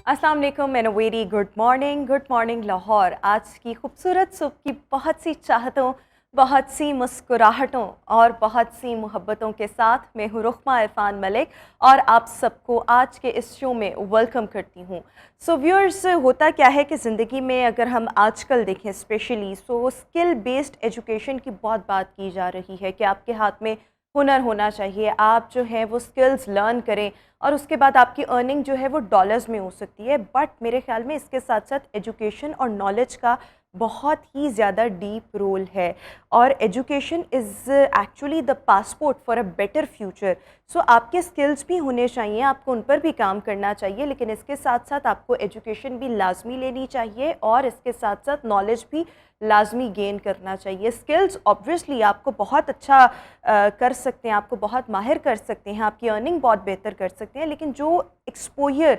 अस्सलाम वालेकुम and very good morning Lahore. आज की खूबसूरत सुबह की बहुत सी चाहतों, बहुत सी मुस्कुराहटों और बहुत सी मोहब्बतों के साथ मैं हूँ रुखमा इरफान मलिक और आप सबको आज के इस शो में वेलकम करती हूँ। सो व्यूअर्स, होता क्या है कि ज़िंदगी में अगर हम आजकल देखें स्पेशली स्किल बेस्ड एजुकेशन की बहुत बात की जा रही है कि आपके हाथ में हुनर होना चाहिए, आप जो है वो स्किल्स लर्न करें और उसके बाद आपकी अर्निंग जो है वो डॉलर्स में हो सकती है। बट मेरे ख्याल में इसके साथ साथ एजुकेशन और नॉलेज का बहुत ही ज़्यादा डीप रोल है और education is actually the passport for a better future. So आपके स्किल्स भी होने चाहिए, आपको उन पर भी काम करना चाहिए, लेकिन इसके साथ साथ आपको एजुकेशन भी लाजमी लेनी चाहिए और इसके साथ साथ नॉलेज भी लाजमी गेन करना चाहिए। स्किल्स ऑब्वियसली आपको बहुत अच्छा कर सकते हैं, आपको बहुत माहिर कर सकते हैं, आपकी अर्निंग बहुत बेहतर कर सकते हैं, लेकिन जो एक्सपोजर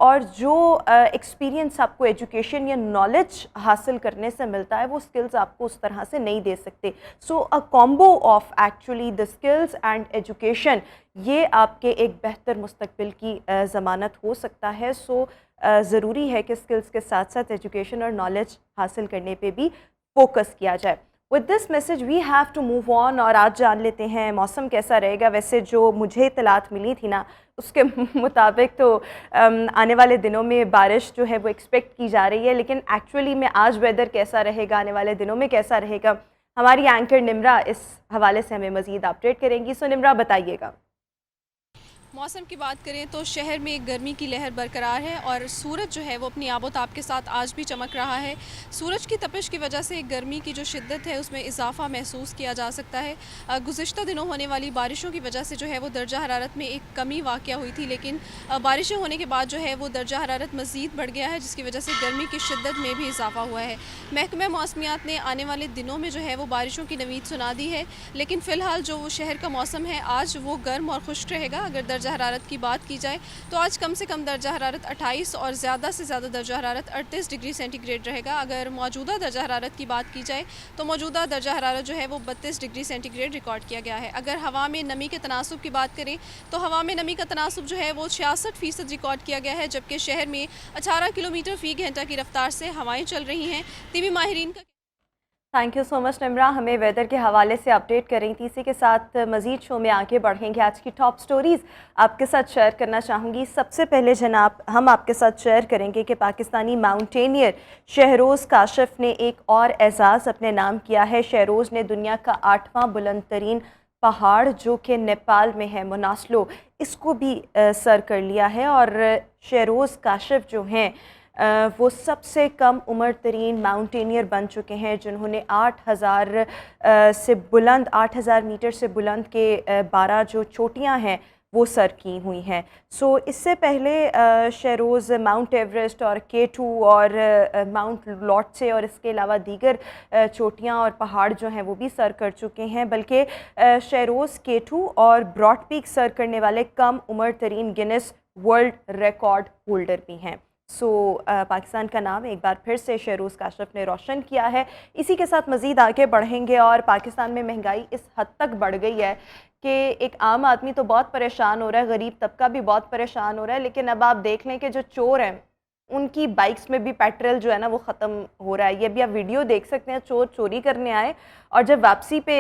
और जो एक्सपीरियंस आपको एजुकेशन या नॉलेज हासिल करने से मिलता है वो स्किल्स आपको उस तरह से नहीं दे सकते। So a combo of actually the skills and education, ये आपके एक बेहतर मुस्तकबिल की ज़मानत हो सकता है। सो ज़रूरी है कि स्किल्स के साथ साथ एजुकेशन और नॉलेज हासिल करने पे भी फोकस किया जाए। With this message we have to move on और आज जान लेते हैं मौसम कैसा रहेगा। वैसे जो मुझे इतलात मिली थी ना उसके मुताबिक तो आने वाले दिनों में बारिश जो है वो एक्सपेक्ट की जा रही है, लेकिन एक्चुअली में आज वेदर कैसा रहेगा, आने वाले दिनों में कैसा रहेगा, हमारी एंकर निम्रा इस हवाले से हमें मज़ीद अपडेट करेंगी। सो निम्रा, बताइएगा। मौसम की बात करें तो शहर में गर्मी की लहर बरकरार है और सूरज जो है वो अपनी आबोताब के साथ आज भी चमक रहा है। सूरज की तपिश की वजह से गर्मी की जो शिद्दत है उसमें इजाफा महसूस किया जा सकता है। गुज़िश्ता दिनों होने वाली बारिशों की वजह से जो है वो दर्जा हरारत में एक कमी वाक़या हुई थी, लेकिन बारिशें होने के बाद जो है वो दर्जा हरारत मज़ीद बढ़ गया है, जिसकी वजह से गर्मी की शिद्दत में भी इजाफा हुआ है। महकमा मौसमियात ने आने वाले दिनों में जो है वो बारिशों की नवीद सुना दी है, लेकिन फ़िलहाल जो शहर का मौसम है आज वो गर्म और खुश्क रहेगा। अगर दर्जा हरारत की बात की जाए तो आज कम से कम दर्जा हरारत 28 और ज़्यादा से ज़्यादा दर्जा हरारत 38 डिग्री सेंटीग्रेड रहेगा। अगर मौजूदा दर्जा हरारत की बात की जाए तो मौजूदा दर्जा हरारत जो है वो 32 डिग्री सेंटीग्रेड रिकॉर्ड किया गया है। अगर हवा में नमी के तनासुब की बात करें तो हवा में नमी का तनासुब जो है वो 66% रिकॉर्ड किया गया है, जबकि शहर में 18 किलोमीटर फ़ी घंटा की रफ्तार से हवाएँ चल रही हैं। टीवी माहिरीन का thank you so much Nimra, हमें वेदर के हवाले से अपडेट कर रही थी। इसी के साथ मज़ीद शो में आगे बढ़ेंगे। आज की टॉप स्टोरीज़ आपके साथ शेयर करना चाहूँगी। सबसे पहले जनाब हम आपके साथ शेयर करेंगे कि पाकिस्तानी माउंटेनियर शहरोज़ काशिफ ने एक और एजाज़ अपने नाम किया है। शहरोज़ ने दुनिया का 8वां बुलंद तरीन पहाड़ जो कि नेपाल में है, मोनास्लो, इसको भी सर कर लिया है और शहरोज़ काशिफ जो हैं वो सबसे कम उम्र तरीन माउंटेनियर बन चुके हैं, जिन्होंने 8,000 मीटर से बुलंद के 12 जो चोटियां हैं वो सर की हुई हैं। सो इससे पहले शहरोज़ माउंट एवरेस्ट और K2 और माउंट लॉटसे और इसके अलावा दीगर चोटियां और पहाड़ जो हैं वो भी सर कर चुके हैं, बल्कि शहरोज़ K2 और ब्रॉड पीक सर करने वाले कम उम्र तरीन गिनेस वर्ल्ड रिकॉर्ड होल्डर भी हैं। पाकिस्तान का नाम एक बार फिर से शहरोज़ काशिफ ने रोशन किया है। इसी के साथ मज़ीद आगे बढ़ेंगे और पाकिस्तान में महंगाई इस हद तक बढ़ गई है कि एक आम आदमी तो बहुत परेशान हो रहा है, गरीब तबका भी बहुत परेशान हो रहा है, लेकिन अब आप देख लें कि जो चोर हैं उनकी बाइक्स में भी पेट्रोल जो है ना वो ख़त्म हो रहा है। ये भी आप वीडियो देख सकते हैं, चोर चोरी करने आए और जब वापसी पे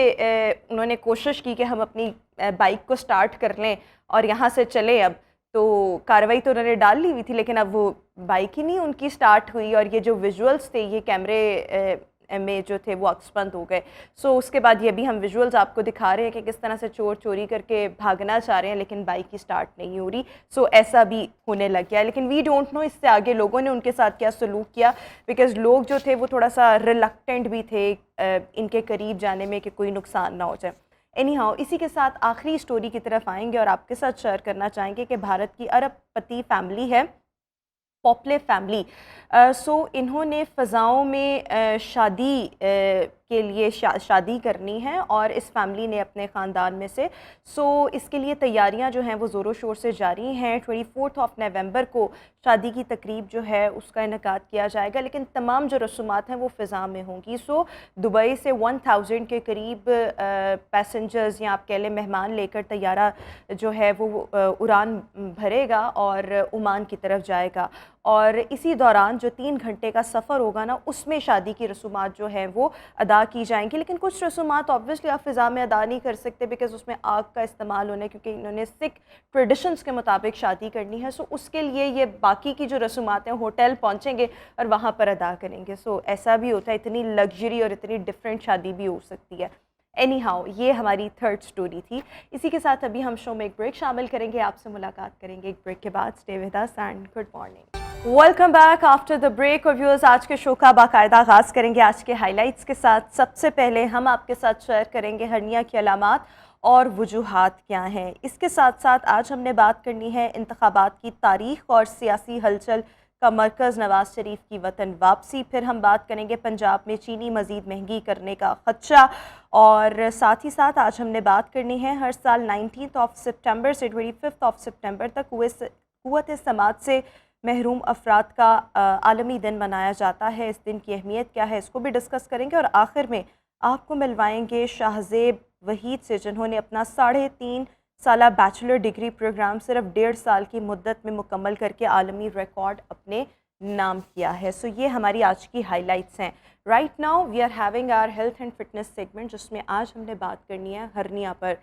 उन्होंने कोशिश की कि हम अपनी बाइक को स्टार्ट कर लें और यहाँ से चले, अब तो कार्रवाई तो उन्होंने डाल ली हुई थी, लेकिन अब वो बाइक ही नहीं उनकी स्टार्ट हुई और ये जो विजुअल्स थे ये कैमरे में जो थे वो अक्सबंद हो गए। उसके बाद ये भी हम विजुअल्स आपको दिखा रहे हैं कि किस तरह से चोर चोरी करके भागना चाह रहे हैं लेकिन बाइक की स्टार्ट नहीं हो रही। ऐसा भी होने लग गया है, लेकिन वी डोंट नो इससे आगे लोगों ने उनके साथ क्या सलूक किया, बिकॉज़ लोग जो थे वो थोड़ा सा रिलक्टेंट भी थे इनके करीब जाने में कि कोई नुकसान ना हो जाए। एनी हाउ, इसी के साथ आखिरी स्टोरी की तरफ आएंगे और आपके साथ शेयर करना चाहेंगे कि भारत की अरबपति फैमिली है, पॉपुलर फैमिली। इन्होंने फ़ज़ाओं में शादी के लिए शादी करनी है और इस फैमिली ने अपने ख़ानदान में से। सो इसके लिए तैयारियां जो हैं वो ज़ोरों शोर से जारी हैं। 24 नवंबर को शादी की तकरीब जो है उसका इनेकाद किया जाएगा, लेकिन तमाम जो रसूमात हैं वो फ़िज़ा में होंगी। सो दुबई से 1000 के करीब पैसेंजर्स या आप कह लें मेहमान लेकर तैयारा जो है वो उड़ान भरेगा और ओमान की तरफ जाएगा। और इसी दौरान जो 3 घंटे का सफ़र होगा ना, उसमें शादी की रसूमात जो हैं वो अदा की जाएंगी। लेकिन कुछ रसूमात ऑब्वियसली आप फ़िज़ा में अदा नहीं कर सकते, बिकॉज़ उसमें आग का इस्तेमाल होना है, क्योंकि इन्होंने सिख ट्रेडिशंस के मुताबिक शादी करनी है। सो उसके लिए ये बाकी की जो रसूमात हैं होटल पहुँचेंगे और वहाँ पर अदा करेंगे। सो ऐसा भी होता है, इतनी लग्जरी और इतनी डिफरेंट शादी भी हो सकती है। एनी हाउ, ये हमारी थर्ड स्टोरी थी। इसी के साथ अभी हम शो में एक ब्रेक शामिल करेंगे, आपसे मुलाकात करेंगे एक ब्रेक के बाद। Stay with us and good morning. Welcome back after the break. और व्यूअर्स, आज के शो का बाकायदा आगाज़ करेंगे आज के हाइलाइट्स के साथ। सबसे पहले हम आपके साथ शेयर करेंगे हर्निया की अलामात और वजूहात क्या हैं। इसके साथ साथ आज हमने बात करनी है इंतखाबात की तारीख और सियासी हलचल का मरकज़ नवाज शरीफ की वतन वापसी। फिर हम बात करेंगे पंजाब में चीनी मज़ीद महंगी करने का खदशा। और साथ ही साथ आज हमने बात करनी है, हर साल 19 सितंबर से 25 सितंबर तक क़ुव्वत समात से महरूम अफराद का आलमी दिन मनाया जाता है। इस दिन की अहमियत क्या है, इसको भी डिस्कस करेंगे। और आखिर में आपको मिलवाएंगे शाहज़ेब वहीद से, जिन्होंने अपना 3.5 साला बैचलर डिग्री प्रोग्राम सिर्फ 1.5 साल की मुद्दत में मुकम्मल करके आलमी रिकॉर्ड अपने नाम किया है। सो ये हमारी आज की हाइलाइट्स हैं। Right now we are having our health and fitness segment, जिसमें आज हमने बात करनी है हर्निया पर।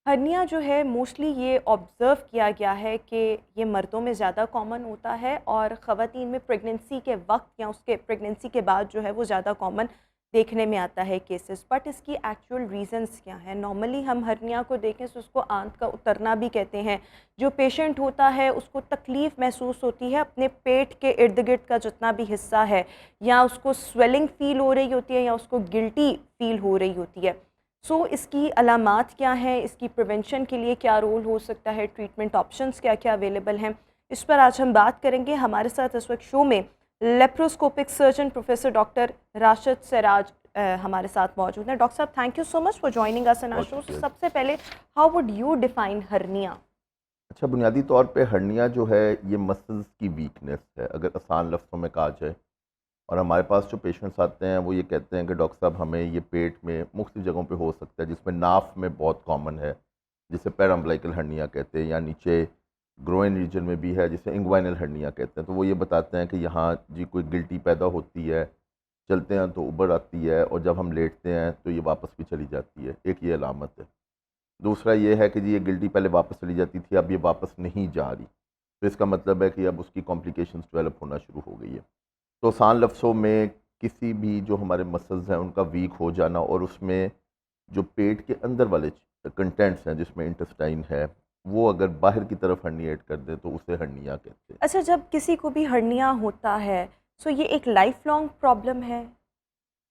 हर्निया जो है मोस्टली ये ऑब्ज़र्व किया गया है कि ये मर्दों में ज़्यादा कॉमन होता है और ख़वातीन में प्रेगनेंसी के वक्त या उसके प्रेगनेंसी के बाद जो है वो ज़्यादा कॉमन देखने में आता है केसेस। बट इसकी एक्चुअल रीज़न्स क्या हैं? नॉर्मली हम हर्निया को देखें तो उसको आंत का उतरना भी कहते हैं। जो पेशेंट होता है उसको तकलीफ़ महसूस होती है अपने पेट के इर्द गिर्द का जितना भी हिस्सा है, या उसको स्वेलिंग फ़ील हो रही होती है या उसको गिल्टी फ़ील हो रही होती है। सो इसकी अलामात क्या हैं, इसकी प्रिवेंशन के लिए क्या रोल हो सकता है, ट्रीटमेंट ऑप्शंस क्या क्या अवेलेबल हैं, इस पर आज हम बात करेंगे। हमारे साथ इस वक्त शो में laparoscopic surgeon professor doctor Rashid Siraj हमारे साथ मौजूद हैं। डॉक्टर साहब, thank you so much for joining us in our show. सबसे पहले, how would you define hernia? अच्छा, बुनियादी तौर पे हर्निया जो है ये मसल्स की वीकनेस है, अगर आसान लफ्ज़ों में कहा जाए। और हमारे पास जो पेशेंट्स आते हैं वो ये कहते हैं कि डॉक्टर साहब हमें ये पेट में मुख्तलिफ जगहों पे हो सकता है, जिसमें नाफ में बहुत कॉमन है जिसे पैराम्बलाइकल हर्निया कहते हैं, या नीचे ग्रोइन रीजन में भी है जिसे इंग्वाइनल हर्निया कहते हैं। तो वो ये बताते हैं कि यहाँ जी कोई गिल्टी पैदा होती है, चलते हैं तो उबर आती है और जब हम लेटते हैं तो ये वापस भी चली जाती है। एक ये अलामत है। दूसरा ये है कि जी ये गिल्टी पहले वापस चली जाती थी, अब ये वापस नहीं जा रही, तो इसका मतलब है कि अब उसकी कॉम्प्लिकेशंस डेवलप होना शुरू हो गई है। तो आसान लफ्ज़ों में किसी भी जो हमारे मसल्स हैं उनका वीक हो जाना, और उसमें जो पेट के अंदर वाले कंटेंट्स हैं जिसमें इंटेस्टाइन है वो अगर बाहर की तरफ हर्निएट कर दे तो उसे हर्निया कहते हैं। अच्छा, जब किसी को भी हर्निया होता है सो ये एक लाइफ लॉन्ग प्रॉब्लम है?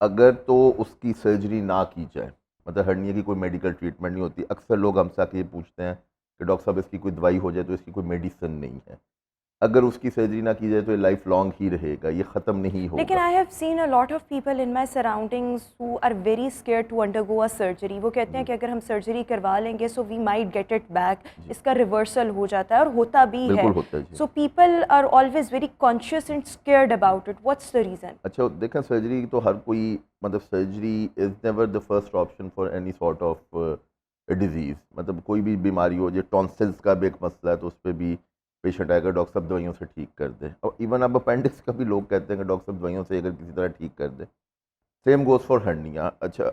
अगर तो उसकी सर्जरी ना की जाए, मतलब हर्निया की कोई मेडिकल ट्रीटमेंट नहीं होती। अक्सर लोग हमसे आके ये पूछते हैं कि डॉक्टर साहब इसकी कोई दवाई हो जाए तो इसकी कोई मेडिसिन नहीं है। अगर उसकी सर्जरी ना की जाए तो ये लाइफ लॉन्ग ही रहेगा, ये ख़त्म नहीं होगा। लेकिन I have seen a lot of people in my surroundings who are very scared to undergo a surgery. वो कहते हैं कि अगर हम सर्जरी करवा लेंगे so we might get it back, इसका रिवर्सल हो जाता है, और होता भी है। बिल्कुल होता है जी। So people are always very conscious and scared about it. What's the reason? अच्छा, देखें, सर्जरी तो हर कोई, मतलब surgery is never the first option for any sort of disease. मतलब कोई भी बीमारी हो, जो टॉन्सिल्स का भी एक मसला है तो उस पर भी पेशेंट आएगा डॉक्टर साहब दवाइयों से ठीक कर दें। और इवन अब अपेंडिक्स का भी लोग कहते हैं कि डॉक्टर साहब दवाइयों से अगर किसी तरह ठीक कर दें। Same goes for hernia. अच्छा,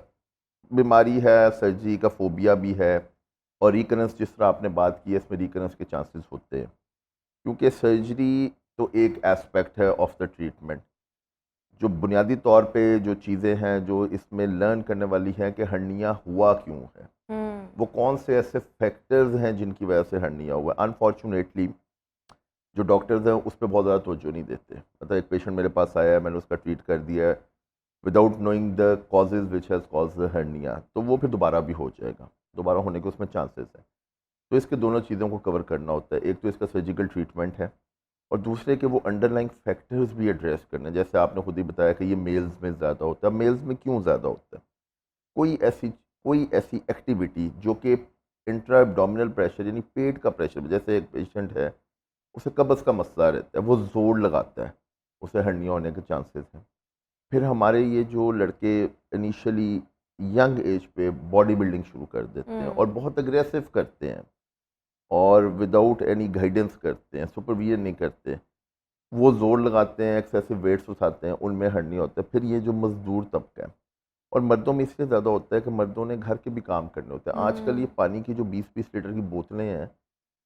बीमारी है, सर्जरी का फोबिया भी है, और रिकरेंस जिस तरह आपने बात की है इसमें रिकरेंस के चांसेस होते हैं, क्योंकि सर्जरी तो एक एस्पेक्ट है ऑफ द ट्रीटमेंट। जो बुनियादी तौर पे जो चीज़ें हैं जो इसमें लर्न करने वाली हैं कि हर्निया हुआ क्यों है, वो कौन से ऐसे फैक्टर्स हैं जिनकी वजह से हर्निया हुआ है। अनफॉर्चुनेटली जो डॉक्टर्स हैं उस पर बहुत ज़्यादा तवज्जो नहीं देते। मतलब एक पेशेंट मेरे पास आया है, मैंने उसका ट्रीट कर दिया है without knowing the causes which has cause the hernia, तो वो फिर दोबारा भी हो जाएगा, दोबारा होने के उसमें चांसेस हैं। तो इसके दोनों चीज़ों को कवर करना होता है। एक तो इसका सर्जिकल ट्रीटमेंट है, और दूसरे के वो अंडरलाइंग फैक्टर्स भी एड्रेस करना है। जैसे आपने खुद ही बताया कि ये मेल्स में ज़्यादा होता है, मेल्स में क्यों ज़्यादा होता है? कोई ऐसी एक्टिविटी जो कि इंट्रा एब्डोमिनल प्रेशर यानी पेट का प्रेशर, जैसे एक पेशेंट है उसे कब्ज़ का मसला रहता है, वो ज़ोर लगाता है, उसे हर्निया होने के चांसेस हैं। फिर हमारे ये जो लड़के इनिशियली यंग एज पे बॉडी बिल्डिंग शुरू कर देते हैं और बहुत अग्रेसिव करते हैं और विदाउट एनी गाइडेंस करते हैं, सुपरविजन नहीं करते, वो ज़ोर लगाते हैं, एक्सेसिव वेट्स उठाते हैं, उनमें हर्निया होता है। फिर ये जो मज़दूर तबका है, और मर्दों में इसलिए ज़्यादा होता है कि मर्दों ने घर के भी काम करने होते हैं। आजकल ये पानी की जो 20-20 लीटर की बोतलें हैं,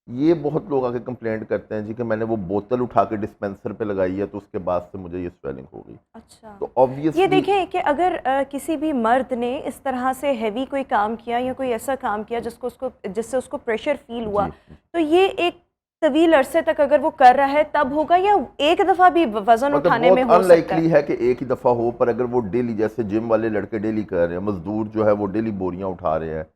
ये बहुत लोग आके कंप्लेंट करते हैं जी कि मैंने वो बोतल उठा के डिस्पेंसर पे लगाई है तो उसके बाद से मुझे ये स्वेलिंग हो गई। अच्छा, तो ये ऑब्वियसली देखें कि अगर किसी भी मर्द ने इस तरह से हैवी कोई काम किया या कोई ऐसा काम किया जिससे उसको प्रेशर फील हुआ, जी, तो ये एक तवील अरसे तक अगर वो कर रहा है तब होगा, या एक दफ़ा भी वज़न मतलब उठाने में बहुत हो सकता अनलाइकली है? है कि एक ही दफ़ा हो, पर अगर वो डेली, जैसे जिम वाले लड़के डेली कर रहे हैं, मजदूर जो है वो डेली बोरियां उठा रहे हैं,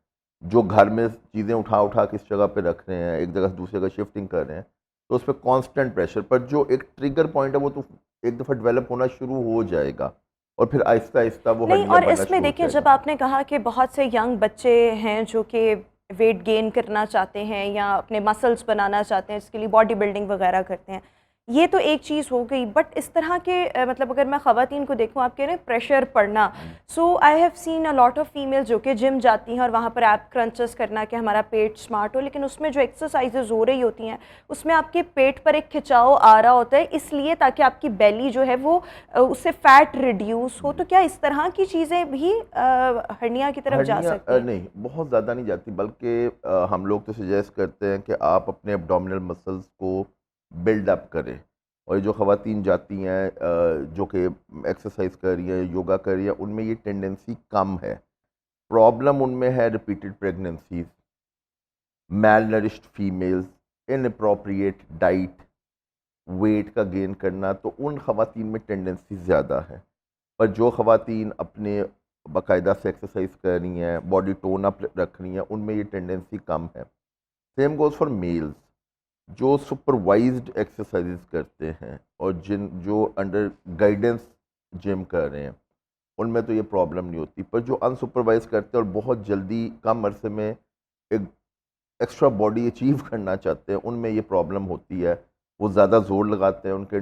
जो घर में चीज़ें उठा उठा के इस जगह पे रख रहे हैं, एक जगह से दूसरी जगह शिफ्टिंग कर रहे हैं, तो उस पर कॉन्स्टेंट प्रेशर, पर जो एक ट्रिगर पॉइंट है वो तो एक दफ़ा डेवलप होना शुरू हो जाएगा और फिर आहिस्ता आहिस्ता वो नहीं, हड्डियाँ और बनना इसमें शुरू हो देखिए, जब जाएगा। आपने कहा कि बहुत से यंग बच्चे हैं जो कि वेट गेन करना चाहते हैं या अपने मसल्स बनाना चाहते हैं, इसके लिए बॉडी बिल्डिंग वगैरह करते हैं, ये तो एक चीज़ हो गई। बट इस तरह के मतलब अगर मैं ख़वातीन को देखूं, आप कह रहे हैं प्रेशर पड़ना, so I have seen a lot of female जो कि जिम जाती हैं और वहाँ पर ऐप क्रंचेस करना कि हमारा पेट स्मार्ट हो, लेकिन उसमें जो एक्सरसाइजेज हो रही होती हैं उसमें आपके पेट पर एक खिंचाव आ रहा होता है, इसलिए ताकि आपकी बेली जो है वो उससे फैट रिड्यूस हो। तो क्या इस तरह की चीज़ें भी हर्निया की तरफ जा हड्डियाँ सकती हैं? नहीं, बहुत ज़्यादा नहीं जाती, बल्कि हम लोग तो सजेस्ट करते हैं कि आप अपने एब्डोमिनल मसल्स को बिल्ड अप करें। और ये जो ख़वातीन जाती हैं जो कि एक्सरसाइज कर रही हैं, योगा कर रही हैं, उनमें ये टेंडेंसी कम है। प्रॉब्लम उनमें है repeated pregnancies, malnourished females, inappropriate diet, weight का गेन करना, तो उन ख़वातीन में टेंडेंसी ज़्यादा है। पर जो ख़वातीन अपने बाकायदा से एक्सरसाइज कर रही हैं, बॉडी टोन अप रख रही हैं, उनमें ये टेंडेंसी कम है। सेम गोज़ फॉर मेल्स, जो सुपरवाइज्ड एक्सरसाइजेज करते हैं और जो अंडर गाइडेंस जिम कर रहे हैं, उनमें तो ये प्रॉब्लम नहीं होती। पर जो अनसुपरवाइज करते हैं और बहुत जल्दी कम अरसे में एक एक्स्ट्रा बॉडी अचीव करना चाहते हैं, उनमें ये प्रॉब्लम होती है। वो ज़्यादा ज़ोर लगाते हैं, उनके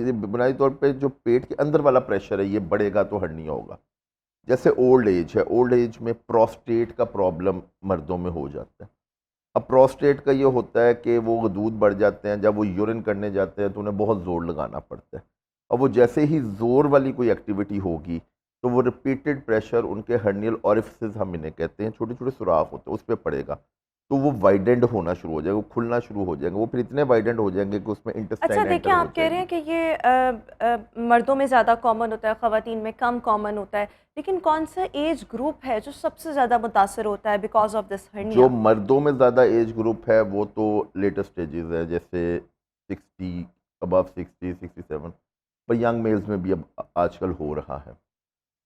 ये बुनियादी तौर पे जो पेट के अंदर वाला प्रेशर है ये बढ़ेगा तो हर्निया होगा। जैसे ओल्ड एज है, ओल्ड एज में प्रोस्टेट का प्रॉब्लम मर्दों में हो जाता है। अब प्रोस्टेट का ये होता है कि वो दूध बढ़ जाते हैं, जब वो यूरिन करने जाते हैं तो उन्हें बहुत ज़ोर लगाना पड़ता है। और वो जैसे ही ज़ोर वाली कोई एक्टिविटी होगी तो वो रिपीटेड प्रेशर उनके हर्नियल ऑरिफिसेस, हम इन्हें कहते हैं, छोटे छोटे सुराख होते हैं, उस पर पड़ेगा, तो वो वाइडेंड होना शुरू हो जाएगा, वो खुलना शुरू हो जाएंगे, वो फिर इतने वाइडेंड हो जाएंगे कि उसमें अच्छा, इंटेस्टाइन देखिए, एंटर हो आप कह रहे जाएगी। हैं कि ये मर्दों में ज़्यादा कॉमन होता है, ख़वातीन में कम कॉमन होता है, लेकिन कौन सा एज ग्रुप है जो सबसे ज़्यादा मुतासर होता है बिकॉज ऑफ दिस जो हर्निया? मर्दों में ज़्यादा एज ग्रुप है वो तो लेटर स्टेजेस है, जैसे 60, अबव 60, 67, पर यंग मेल्स में भी अब आजकल हो रहा है।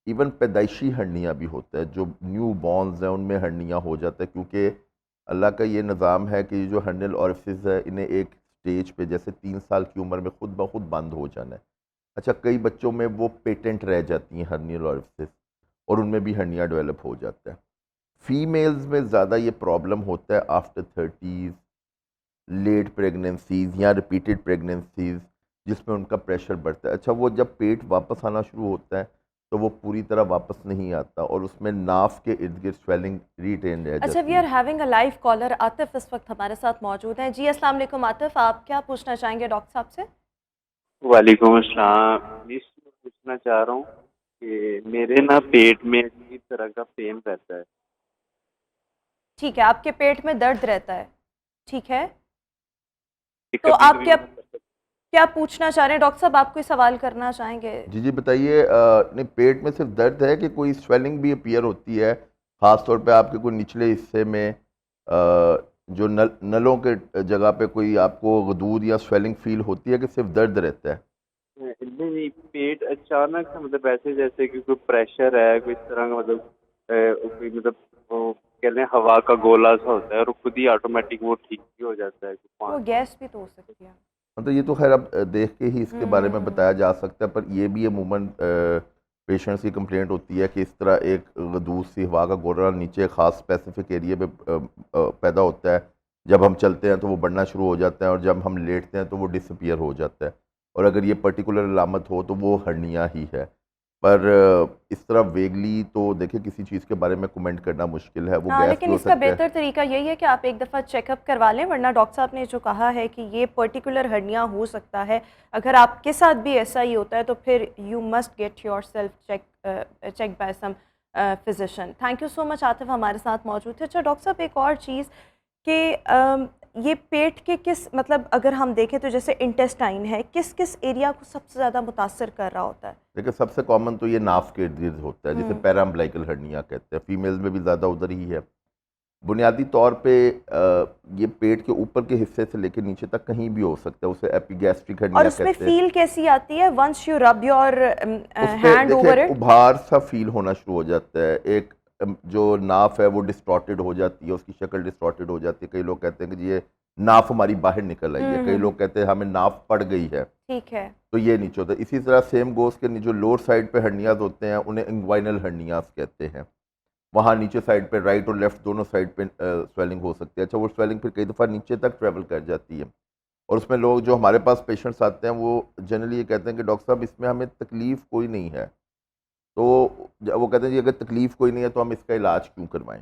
इवन पैदाइशी हर्निया भी होता है, जो न्यू बॉर्न्स हैं उनमें हर्निया हो जाता है, क्योंकि अल्लाह का ये निज़ाम है कि ये जो हर्नियल ऑरिफिस है इन्हें एक स्टेज पे, जैसे 3 साल की उम्र में खुद ब खुद बंद हो जाना है। अच्छा, कई बच्चों में वो पेटेंट रह जाती हैं हर्नियल ऑरिफिस, और उनमें भी हर्निया डेवलप हो जाता है। फीमेल्स में ज़्यादा ये प्रॉब्लम होता है आफ्टर 30s, लेट प्रेगनेंसीज या रिपीटेड प्रेगनेंसीज, जिसमें उनका प्रेशर बढ़ता है। अच्छा, वो जब पेट वापस आना शुरू होता है तो वो पूरी तरह वापस नहीं आता और उसमें नाफ के इर्द गिर्द स्वेलिंग रिटेन रह अच्छा, वी जाती आर है। Having a live caller. Atif इस वक्त हमारे साथ मौजूद हैं। जी, अस्सलाम वालेकुम आतिफ, आप क्या पूछना चाहेंगे डॉक्टर साहब से? वालेकुम अस्सलाम। मैं पूछना चाह रहा हूँ कि मेरे ना पेट में अजीब तरह का पेन रहता है। ठीक है, आपके पेट में दर्द रहता है, ठीक है। ये तो कभी आप कभी क्या मतलब क्या पूछना चाह रहे हैं डॉक्टर साहब? आप कोई सवाल करना चाहेंगे? जी जी, बताइए। नहीं, पेट में सिर्फ दर्द है कि कोई स्वेलिंग भी अपीयर होती है, ख़ास तौर पे आपके कोई निचले हिस्से में, जो नलों के जगह पे कोई आपको गदूद या स्वेलिंग फील होती है, कि सिर्फ दर्द रहता है? नहीं नहीं, पेट अचानक से मतलब ऐसे जैसे कि कोई प्रेशर है, कोई इस तरह का मतलब कोई मतलब वो कह लें हवा का गोला सा होता है और खुद ही ऑटोमेटिक वो ठीक भी हो जाता है। वो गैस भी तो हो सकती है। मतलब ये तो खैर अब देख के ही इसके बारे में बताया जा सकता है, पर ये भी अमूमन पेशेंट्स की कंप्लेंट होती है कि इस तरह एक गदूस सी हवा का गोला नीचे खास स्पेसिफिक एरिया पे पैदा होता है। जब हम चलते हैं तो वो बढ़ना शुरू हो जाता है और जब हम लेटते हैं तो वो डिसअपियर हो जाता है। और अगर ये पर्टिकुलर अलामत हो तो वो हर्निया ही है। पर इस तरह वेगली तो देखिए किसी चीज़ के बारे में कमेंट करना मुश्किल है। वो हाँ, गैस लेकिन भी हो इसका सकता है। बेहतर तरीका यही है कि आप एक दफ़ा चेकअप करवा लें, वरना डॉक्टर साहब ने जो कहा है कि ये पर्टिकुलर हर्निया हो सकता है, अगर आपके साथ भी ऐसा ही होता है तो फिर you must get yourself check by some physician. Thank you so much Atif हमारे साथ मौजूद थे। अच्छा डॉक्टर साहब, एक और चीज़ कि ये पेट के किस, मतलब अगर हम देखें तो जैसे इंटेस्टाइन है, किस किस एरिया को सबसे ज़्यादा मुतासर कर रहा होता है? देखिए सबसे कॉमन तो ये नाफ के इर्द गिर्द होता है, जिसे पैराम्बलाइकल हर्निया कहते हैं। फीमेल्स में भी ज़्यादा उधर ही है। बुनियादी तौर पे ये पेट के ऊपर के हिस्से से लेकर नीचे तक कहीं भी हो सकता है। उसे एपिगैस्ट्रिक और हर्निया उसमें कहते हैं। फील कैसी आती है वंस यू रब योर उस पे हैंड ओवर देखिए इट? उभार सा फील होना शुरू हो जाता है। एक जो नाफ है वो डिस्टॉर्टेड हो जाती है, उसकी शक्ल डिस्टॉर्टेड हो जाती है। कई लोग कहते हैं कि ये नाफ हमारी बाहर निकल आई है, कई लोग कहते हैं हमें नाफ पड़ गई है। ठीक है। तो ये नीचे होता है। इसी तरह सेम गोस के जो लोअर साइड पे हर्नियाज होते हैं उन्हें इंग्वाइनल हर्नियाज कहते हैं। वहाँ नीचे साइड पे राइट और लेफ्ट दोनों साइड पे स्वेलिंग हो सकती है। अच्छा, वो स्वेलिंग फिर कई दफ़ा नीचे तक ट्रेवल कर जाती है। और उसमें लोग जो हमारे पास पेशेंट्स आते हैं वो जनरली ये कहते हैं कि डॉक्टर साहब इसमें हमें तकलीफ़ कोई नहीं है। तो वो कहते हैं जी अगर तकलीफ़ कोई नहीं है तो हम इसका इलाज क्यों करवाएं।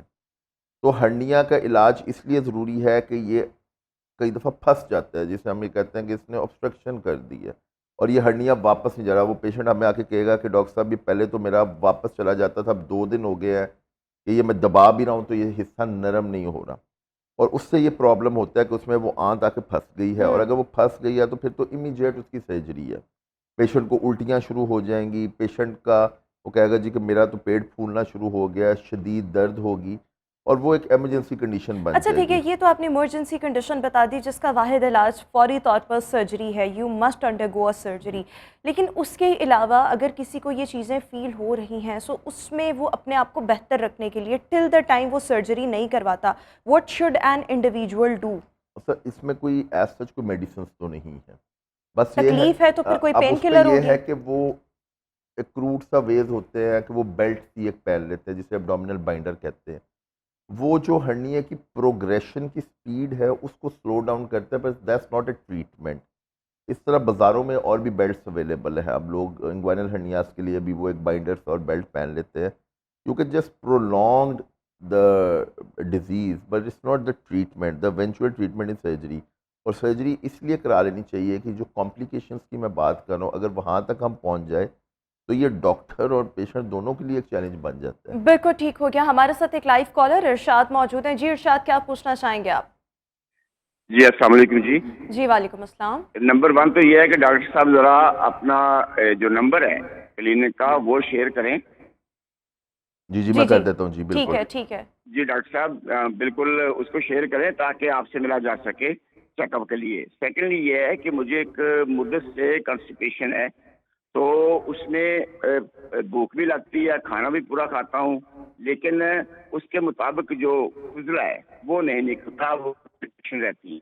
तो हर्निया का इलाज इसलिए ज़रूरी है कि ये कई दफ़ा फंस जाता है, जिसे हम ये कहते हैं कि इसने ऑब्स्ट्रक्शन कर दी है और ये हर्निया वापस नहीं जा रहा। वो पेशेंट हमें आके कहेगा कि डॉक्टर साहब ये पहले तो मेरा वापस चला जाता था, अब 2 दिन हो गए हैं कि ये मैं दबा भी रहा हूँ तो ये हिस्सा नरम नहीं हो रहा। और उससे ये प्रॉब्लम होता है कि उसमें वो आंत आके फंस गई है, और अगर वो फंस गई है तो फिर तो इमीडिएट उसकी सर्जरी है। पेशेंट को उल्टियाँ शुरू हो जाएंगी, पेशेंट का वो कहेगा जी कि मेरा तो पेट फूलना शुरू हो गया, शदीद दर्द होगी और वो एक इमरजेंसी कंडीशन बन अच्छा ठीक है, जाएगी। ये तो आपने इमरजेंसी कंडीशन बता दी जिसका वाहिद इलाज फौरी तौर पर सर्जरी है, you must undergo a surgery. लेकिन उसके अलावा अगर किसी को ये चीज़ें फ़ील हो रही हैं सो उसमें वो अपने आप को बेहतर रखने के लिए टिल द टाइम वो सर्जरी नहीं करवाता, what should an individual do? Sir इसमें कोई एज सच कोई मेडिसिन तो नहीं है, बस ये तकलीफ है तो फिर कोई अब पेन उस पे किलर ये होगी? है कि वो एक क्रूड सा वेज होते हैं कि वो बेल्ट सी एक पहन लेते हैं जिसे एब्डोमिनल बाइंडर कहते हैं। वो जो हर्निया की प्रोग्रेशन की स्पीड है उसको स्लो डाउन करता है, बस दैट्स नॉट ए ट्रीटमेंट। इस तरह बाज़ारों में और भी बेल्ट्स अवेलेबल है। अब लोग इंग्वाइनल हर्नियास के लिए भी वो एक बाइंडर्स और बेल्ट पहन लेते हैं। You can just prolong the disease but it's not the treatment. The eventual treatment in surgery. और सर्जरी इसलिए करा लेनी चाहिए कि जो कॉम्प्लिकेशंस की मैं बात कर रहा हूँ अगर वहाँ तक हम पहुँच जाए तो ये डॉक्टर और पेशेंट दोनों के लिए एक चैलेंज बन जाता है। बिल्कुल ठीक हो गया। हमारे साथ एक लाइव कॉलर इरशाद मौजूद हैं। जी इरशाद, क्या पूछना चाहेंगे आप? जी अस्सलाम वालेकुम जी। जी वालेकुम अस्सलाम। नंबर 1 तो ये है कि डॉक्टर साहब ज़रा अपना जो नंबर है क्लिनिक का वो शेयर करें। जी जी जी मैं जी कर देता हूँ जी, ठीक बिल्कुल। है ठीक है। जी डॉक्टर साहब बिल्कुल उसको शेयर करें ताकि आपसे मिला जा सके चेकअप के लिए। सेकेंडली ये है कि मुझे एक मुद्दत से कंस्टिपेशन है, तो उसमें भूख भी लगती है, खाना भी पूरा खाता हूँ, लेकिन उसके मुताबिक जो उजला है वो नहीं निकलता, वो कंस्टिपेशन रहती है।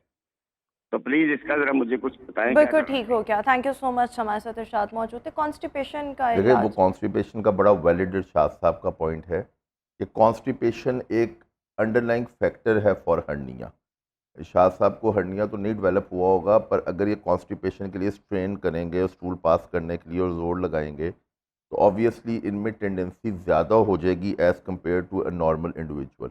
तो प्लीज़ इसका ज़रा मुझे कुछ बताएं क्या बिल्कुल करना ठीक हो गया। Thank you so much. हमारे साथ इरशाद मौजूद थे। कॉन्स्टिपेशन का देखिए वो इलाज? कॉन्स्टिपेशन का बड़ा वैलिड इरशाद साहब का पॉइंट है कि कॉन्स्टिपेशन एक अंडरलाइंग फैक्टर है फॉर हर्निया। इरशाद साहब को हर्निया तो नहीं डेवलप हुआ होगा, पर अगर ये कॉन्स्टिपेशन के लिए स्ट्रेन करेंगे, स्टूल पास करने के लिए और जोर लगाएंगे तो ऑब्वियसली इनमें टेंडेंसी ज़्यादा हो जाएगी as compare to a normal individual.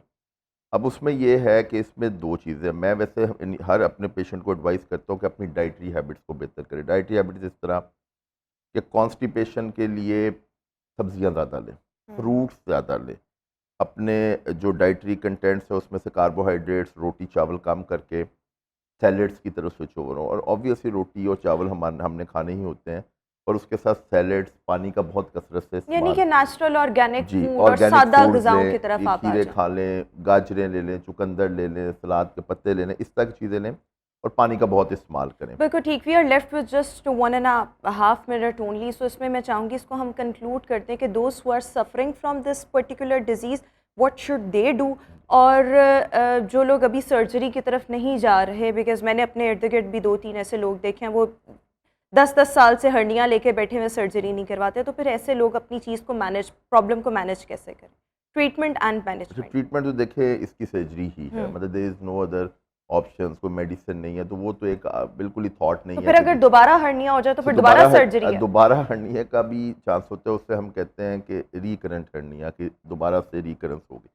अब उसमें यह है कि इसमें दो चीज़ें, मैं वैसे हर अपने पेशेंट को एडवाइस करता हूँ कि अपनी डाइटरी हैबिट्स को बेहतर करें। डाइटरी हैबिट्स इस तरह कि कॉन्स्टिपेशन के लिए सब्जियां ज़्यादा लें, फ्रूट्स ज़्यादा लें, अपने जो डाइटरी कंटेंट्स है उसमें से कार्बोहाइड्रेट्स रोटी चावल कम करके सैलड्स की तरफ स्विच ओवर हो। और ऑब्वियसली रोटी और चावल हमने खाने ही होते हैं, और उसके साथ सैलड्स पानी का बहुत कसरत से यानी इस्तेमाल। कि नेचुरल ऑर्गेनिक जी फूड और ऑर्गेनिक सादा फूड्स गज़ाओं लें, की तरफ आप आ खीरे जाएं। खा लें, गाजरें ले लें, चुकंदर ले लें, सलाद के पत्ते ले लें, इस तरह की चीज़ें लें और पानी का बहुत इस्तेमाल करें। बिल्कुल ठीक। We are left with just 1.5 minute only. So इसमें मैं चाहूँगी इसको हम कंक्लूड करते हैं कि those who are suffering from this particular disease what should they do, और जो लोग अभी सर्जरी की तरफ नहीं जा रहे, बिकॉज मैंने अपने इर्द गिर्द भी 2-3 ऐसे लोग देखे हैं, वो 10-10 साल से हर्निया लेके बैठे हुए सर्जरी नहीं करवाते, तो फिर ऐसे लोग अपनी चीज़ को मैनेज, प्रॉब्लम को मैनेज कैसे करें? Treatment and management. ट्रीटमेंट तो देखे इसकी सर्जरी ही है, मतलब there is no other options, कोई मेडिसिन नहीं है, तो वो तो एक बिल्कुल ही थॉट नहीं तो है। फिर अगर दोबारा हर्निया हो जाए तो फिर दोबारा सर्जरी है? दोबारा हर्निया का भी चांस होता है, उससे हम कहते हैं कि रिकरेंट हर्निया, कि दोबारा से रिकरेंस होगी।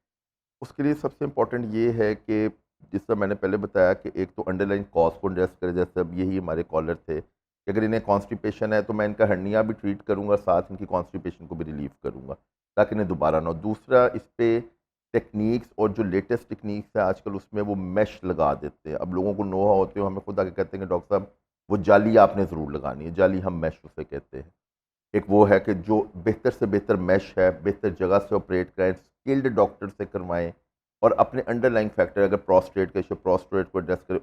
उसके लिए सबसे इम्पोर्टेंट ये है कि जिस तरह मैंने पहले बताया कि एक तो अंडरलाइन कॉज को एड्रेस करें, जैसे अब यही हमारे कॉलर थे कि अगर इन्हें कॉन्स्टिपेशन है तो मैं इनका हर्निया भी ट्रीट करूँगा, साथ इनकी कॉन्स्टिपेशन को भी रिलीव करूँगा ताकि इन्हें दोबारा ना हो। दूसरा, इस पर टेक्निक्स और जो लेटेस्ट टेक्निक्स है आजकल, उसमें वो मैश लगा देते हैं। अब लोगों को नोहा होते हो, हमें खुद आके कहते हैं कि डॉक्टर साहब वो जाली आपने ज़रूर लगानी है, जाली हम मैश उसे कहते हैं। एक वो है कि जो बेहतर से बेहतर मैश है, बेहतर जगह से ऑपरेट कराएं, स्किल्ड डॉक्टर से करवाएं, और अपने अंडरलाइंग फैक्टर, अगर प्रोस्टेट का इशू, प्रोस्टेट को एड्रेस करें,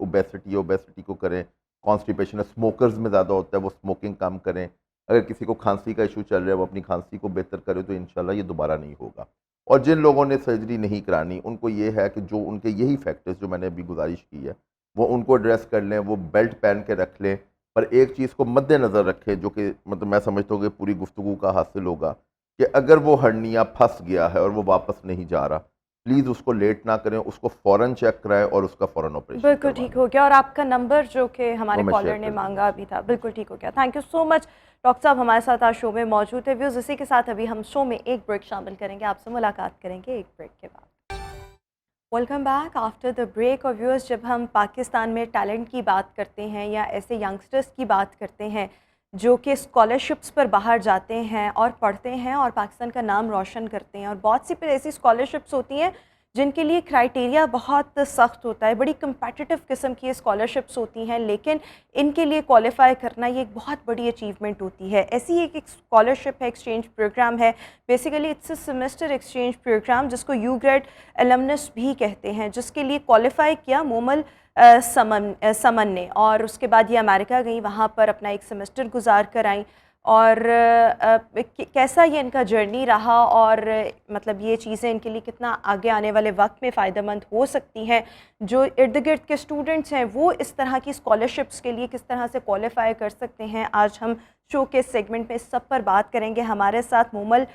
ओबेसिटी को करें, कॉन्स्टिपेशन है, स्मोकर्स में ज़्यादा होता है, वो स्मोकिंग कम करें। अगर किसी को खांसी का इशू चल रहा है, वो अपनी खांसी को बेहतर करे, तो इंशाल्लाह ये दोबारा नहीं होगा। और जिन लोगों ने सर्जरी नहीं करानी, उनको ये है कि जो उनके यही फैक्टर्स जो मैंने अभी गुजारिश की है, वो उनको एड्रेस कर लें, वो बेल्ट पहन के रख लें, पर एक चीज़ को मद्देनज़र रखें, जो कि मतलब मैं समझता हूँ कि पूरी गुफ्तगू का हासिल होगा, कि अगर वो हर्निया फंस गया है और वो वापस नहीं जा रहा, प्लीज़ उसको लेट ना करें, उसको फ़ौरन चेक कराएं और उसका फ़ौरन ऑपरेशन बिल्कुल ठीक हो गया। और आपका नंबर जो कि हमारे वो मैं कॉलर शेयर ने कर मांगा अभी था, बिल्कुल ठीक हो गया। Thank you so much doctor साहब, हमारे साथ आज शो में मौजूद है। व्यूज़, इसी के साथ अभी हम शो में एक ब्रेक शामिल करेंगे, आपसे मुलाकात करेंगे एक ब्रेक के बाद। Welcome back after the break. और व्यूअर्स, जब हम पाकिस्तान में टैलेंट की बात करते हैं या ऐसे यंगस्टर्स की बात करते हैं जो कि स्कॉलरशिप्स पर बाहर जाते हैं और पढ़ते हैं और पाकिस्तान का नाम रोशन करते हैं, और बहुत सी फिर ऐसी स्कॉलरशिप्स होती हैं जिनके लिए क्राइटेरिया बहुत सख्त होता है, बड़ी कम्पैटिटिव किस्म की स्कॉलरशिप्स होती हैं, लेकिन इनके लिए क्वालिफाई करना ये एक बहुत बड़ी अचीवमेंट होती है। ऐसी एक स्कॉलरशिप है, एक्सचेंज प्रोग्राम है, basically it's a semester exchange program, जिसको यू ग्रेड एलमनस भी कहते हैं, जिसके लिए क्वालिफाई किया मोमल समन ने, और उसके बाद ये अमेरिका गई, वहाँ पर अपना एक सेमेस्टर गुजार कर आई। और कैसा ये इनका जर्नी रहा, और मतलब ये चीज़ें इनके लिए कितना आगे आने वाले वक्त में फ़ायदेमंद हो सकती हैं, जो इर्द गिर्द के स्टूडेंट्स हैं वो इस तरह की स्कॉलरशिप्स के लिए किस तरह से क्वालिफाई कर सकते हैं, आज हम शो के सेगमेंट में इस सब पर बात करेंगे। हमारे साथ मोमल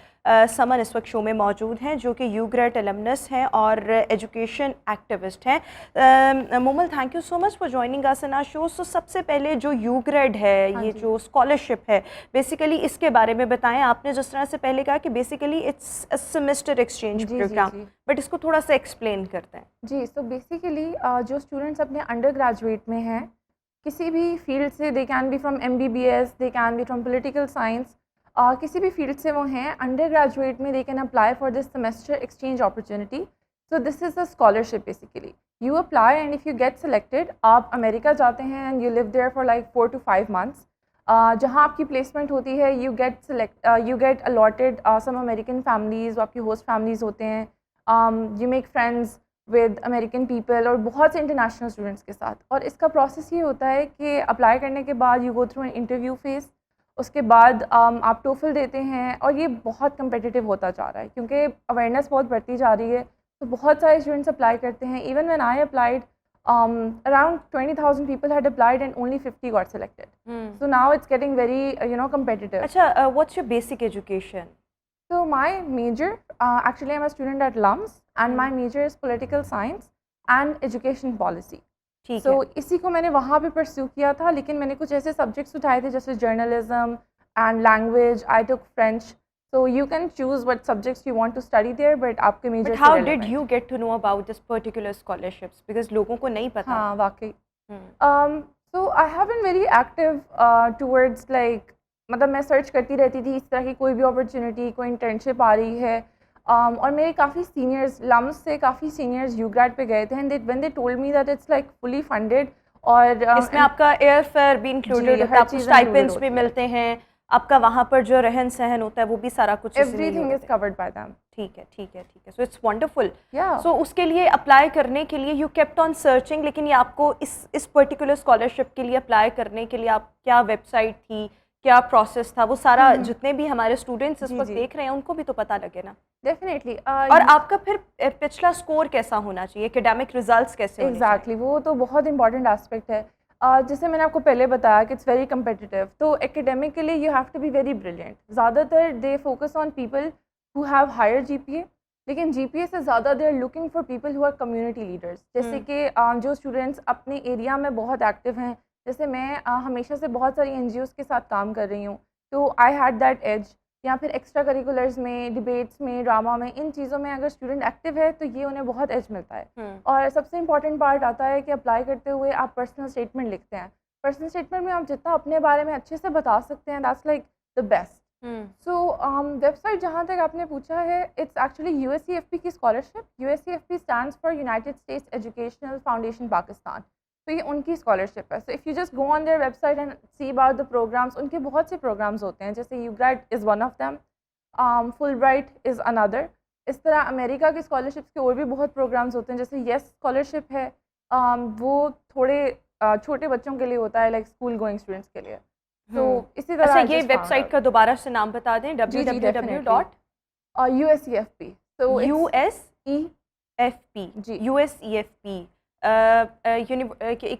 समन इस वक्त शो में मौजूद हैं, जो कि यू ग्रेड एलमनस हैं और एजुकेशन एक्टिविस्ट हैं। Momal, thank you so much for joining us in our show. So सबसे पहले जो यू ग्रेड है, ये जो स्कॉलरशिप है, बेसिकली इसके बारे में बताएं। आपने जिस तरह से पहले कहा कि basically it's a semester exchange program, but इसको थोड़ा सा एक्सप्लेन करते हैं। जी, सो बेसिकली जो स्टूडेंट्स अपने अंडर ग्रेजुएट में हैं, किसी भी फील्ड से, they can be from MBBS, they can be from political science, किसी भी फील्ड से वो हैं, अंडर ग्रेजुएट में they can apply for this semester exchange opportunity. So this is a scholarship basically. You apply and if you get selected, आप America जाते हैं and you live there for like 4 to 5 months। जहाँ आपकी placement होती है, you get allotted some American families, वो आपकी host families होते हैं, you make friends with American people और बहुत से इंटरनेशनल स्टूडेंट्स के साथ। और इसका प्रोसेस ये होता है कि अप्लाई करने के बाद you go through an interview phase, उसके बाद आप टोफल देते हैं, और ये बहुत कम्पिटिटिव होता जा रहा है क्योंकि अवेयरनेस बहुत बढ़ती जा रही है, तो बहुत सारे स्टूडेंट्स अप्लाई करते हैं। Even when I applied, around 20,000 people had applied and only 50 got selected. So now it's getting very competitive. अच्छा, what's your basic education? So my major, actually I'm a student at LUMS and my major is political science and education policy. ठीक So है। इसी को मैंने वहाँ पे pursue किया था, लेकिन मैंने कुछ ऐसे subjects उठाए थे जैसे journalism and language. I took French. So you can choose what subjects you want to study there, but आपके major But से how relevant. did you get to know about this particular scholarships? Because लोगों को नहीं पता। हाँ, वाकई। हम्म। So I have been very active towards like, मतलब मैं सर्च करती रहती थी इस तरह की कोई भी अपॉर्चुनिटी, कोई इंटर्नशिप आ रही है, और मेरे काफ़ी सीनियर्स, लम्स से काफ़ी सीनियर्स यू ग्रेड पे गए थे, and when they told me that it's like fully funded, और इसमें आपका एयर फेयर भी इंक्लूडेड होता है, आपको स्टाइपेंड्स भी मिलते हैं, आपका वहाँ पर जो रहन सहन होता है वो भी सारा कुछ everything is covered by them. ठीक है, ठीक है, ठीक है। So it's wonderful. Yeah. सो उसके लिए अप्लाई करने के लिए यू केप्ट ऑन सर्चिंग, लेकिन ये आपको इस पर्टिकुलर स्कॉलरशिप के लिए अप्लाई करने के लिए आप क्या वेबसाइट थी, क्या प्रोसेस था, वो सारा जितने भी हमारे स्टूडेंट्स इस जी, वक्त जी। देख रहे हैं उनको भी तो पता लगे ना। डेफिनेटली। और आपका फिर पिछला स्कोर कैसा होना चाहिए, एकेडमिक रिजल्ट्स कैसे होने चाहिए? एग्जैक्टली वो तो बहुत इंपॉर्टेंट एस्पेक्ट है। जैसे मैंने आपको पहले बताया कि इट्स वेरी कम्पिटिटिव, तो academically you have to be very brilliant. ज़्यादातर they focus on people who have higher GPA, लेकिन जीपीए से ज़्यादा they are looking for people who are community leaders. जैसे कि जो स्टूडेंट्स अपने एरिया में बहुत एक्टिव हैं, जैसे मैं हमेशा से बहुत सारी एनजीओज़ के साथ काम कर रही हूँ, तो आई हैड दैट एज। या फिर एक्स्ट्रा करिकुलर्स में, डिबेट्स में, ड्रामा में, इन चीज़ों में अगर स्टूडेंट एक्टिव है तो ये उन्हें बहुत एज मिलता है। और सबसे इंपॉर्टेंट पार्ट आता है कि अप्लाई करते हुए आप पर्सनल स्टेटमेंट लिखते हैं। पर्सनल स्टेटमेंट में आप जितना अपने बारे में अच्छे से बता सकते हैं, that's like the best. So website जहाँ तक आपने पूछा है, इट्स एक्चुअली यूएससीएफपी की scholarship. USCFP stands for United States Educational Foundation Pakistan. तो ये उनकी स्कॉलरशिप है। So if you just go on their website and see about the programs, उनके बहुत से प्रोग्राम्स होते हैं, जैसे UGRAD is one of them, Fulbright is another. इस तरह अमेरिका की स्कॉलरशिप्स के और भी बहुत प्रोग्राम्स होते हैं, जैसे येस स्कॉलरशिप है, वो थोड़े छोटे बच्चों के लिए होता है, लाइक स्कूल गोइंग स्टूडेंट्स के लिए। तो इसी तरह अच्छा, I ये just found वेबसाइट out. का दोबारा से नाम बता दें, जी, जी, www.usefp। USCFP। So जी। USEFP।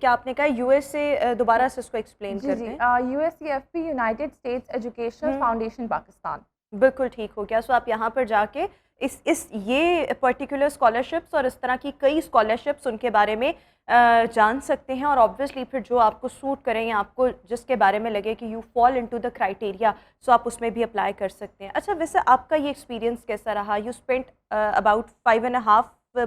क्या आपने कहा, यूएस से दोबारा से इसको एक्सप्लेन जी कर जी, दें। USCFP United States Educational Foundation Pakistan. बिल्कुल ठीक हो गया। सो आप यहाँ पर जाके इस ये पर्टिकुलर स्कॉलरशिप्स और इस तरह की कई स्कॉलरशिप्स उनके बारे में जान सकते हैं, और ऑब्वियसली फिर जो आपको सूट करें या आपको जिसके बारे में लगे कि you fall into the criteria, so आप उसमें भी अप्लाई कर सकते हैं। अच्छा, वैसे आपका ये एक्सपीरियंस कैसा रहा? You spent about 5.5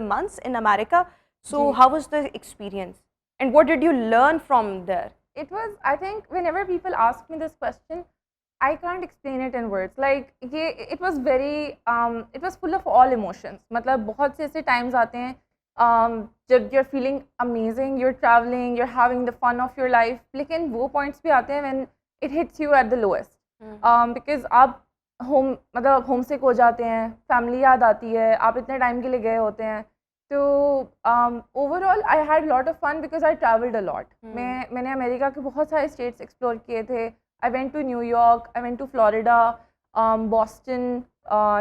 months in America, so जी। how was the experience and what did you learn from there? It was, I think, whenever people ask me this question, I can't explain it in words. Like ये, it was very, it was full of all emotions. मतलब बहुत से ऐसे times आते हैं जब you're feeling amazing, you're traveling, you're having the fun of your life. लेकिन वो points भी आते हैं when it hits you at the lowest. Because आप मतलब होम सिक हो जाते हैं, फैमिली याद आती है, आप इतने टाइम के लिए गए होते हैं। तो overall I had lot of fun because I travelled a lot. मैंने अमेरिका के बहुत सारे स्टेट्स एक्सप्लोर किए थे। I went to New York, I went to Florida, Boston,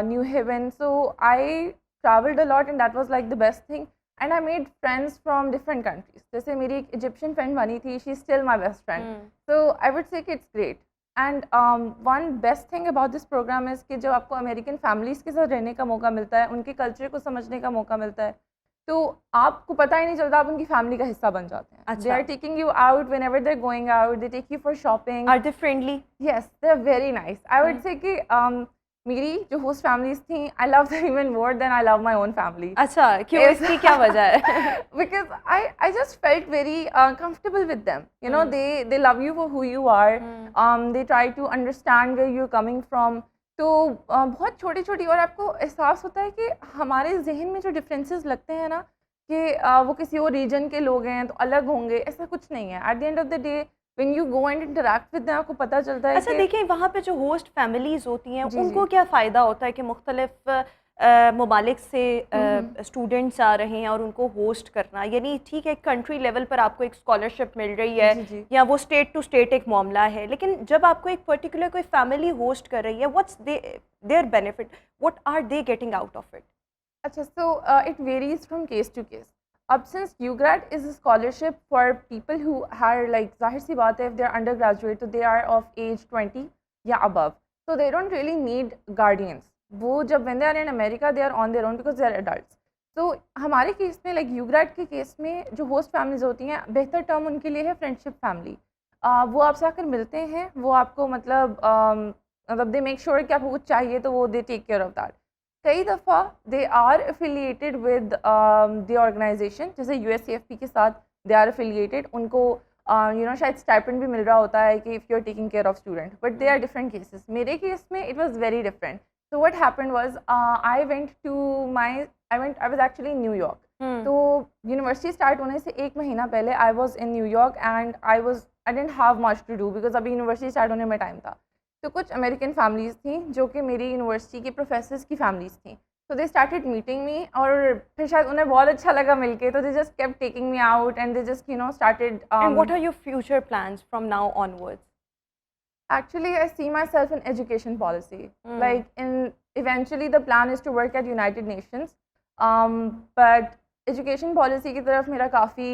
New Haven. So I travelled a lot and that was like the best thing. And I made friends from different countries. जैसे मेरी एक Egyptian friend बनी थी, she is still my best friend. So I would say कि it's great. And one best thing about this program is कि जब आपको American families के साथ रहने का मौका मिलता है, उनके कल्चर को समझने का मौका मिलता है, तो आपको पता ही नहीं चलता, आप उनकी फैमिली का हिस्सा बन जाते हैं। अच्छा। They are taking you out whenever they are going out, they take you for shopping. Are they friendly? Yes, they are very nice. I would say कि मेरी जो होस्ट फैमिलीज थी, I love them even more than I love my own family. अच्छा, क्यों, इसकी क्या वजह है? Because I just felt very comfortable with them. You know, they love you for who you are. They try to understand where you're coming from. तो बहुत छोटी छोटी, और आपको एहसास होता है कि हमारे जहन में जो डिफरेंसेस लगते हैं ना, कि वो किसी और रीजन के लोग हैं तो अलग होंगे, ऐसा कुछ नहीं है। At the end of the day when you go and interact with them, आपको पता चलता है। अच्छा, देखिए वहाँ पे जो होस्ट फैमिलीज होती हैं, जी, उनको जी। क्या फ़ायदा होता है कि मुख्तलिफ ममालिक से स्टूडेंट्स आ रहे हैं और उनको होस्ट करना, यानी ठीक है कंट्री लेवल पर आपको एक स्कॉलरशिप मिल रही है जी, जी। या वो स्टेट टू स्टेट एक मामला है, लेकिन जब आपको एक पर्टिकुलर कोई फैमिली होस्ट कर रही है, what's their benefit, what are they getting out of it? अच्छा, so it varies from case to case. अब since UGRAD is a scholarship for people who are, like जाहिर सी बात है, if they are undergraduate तो they are of age 20 या above, so they don't really need guardians. वो जब when they are in America they are on their own because they are adults. तो हमारे केस में, like यूग्रेड के case में, जो होस्ट फैमिलीज होती हैं, बेहतर टर्म उनके लिए है फ्रेंडशिप फैमिली। वो आपसे आकर मिलते हैं, वो आपको मतलब दे मेक श्योर कि आपको कुछ चाहिए तो वो they take care of that. कई दफ़ा they are affiliated with the organization, जैसे यूएससीएफपी के साथ दे आर एफिलिएटेड। उनको शायद स्टाइपेंड भी मिल रहा होता है कि if you are taking care of student, but they are different cases. मेरे केस में it was very different. So what happened was, I was actually in New York. तो यूनिवर्सिटी स्टार्ट होने से 1 महीना पहले I was in New York and I didn't have much to do because अभी university start होने में टाइम था। तो कुछ अमेरिकन फैमिलीज़ थी जो कि मेरी यूनिवर्सिटी के प्रोफेसर्स की फैमिलीज़ थी। So they started meeting me, और फिर शायद उन्हें बहुत अच्छा लगा मिलके, तो they just kept taking me out and they just started And what are your future plans from now onwards? Actually, I see myself in education policy. Hmm. Like eventually the plan is to work at United Nations. But education policy की तरफ मेरा काफ़ी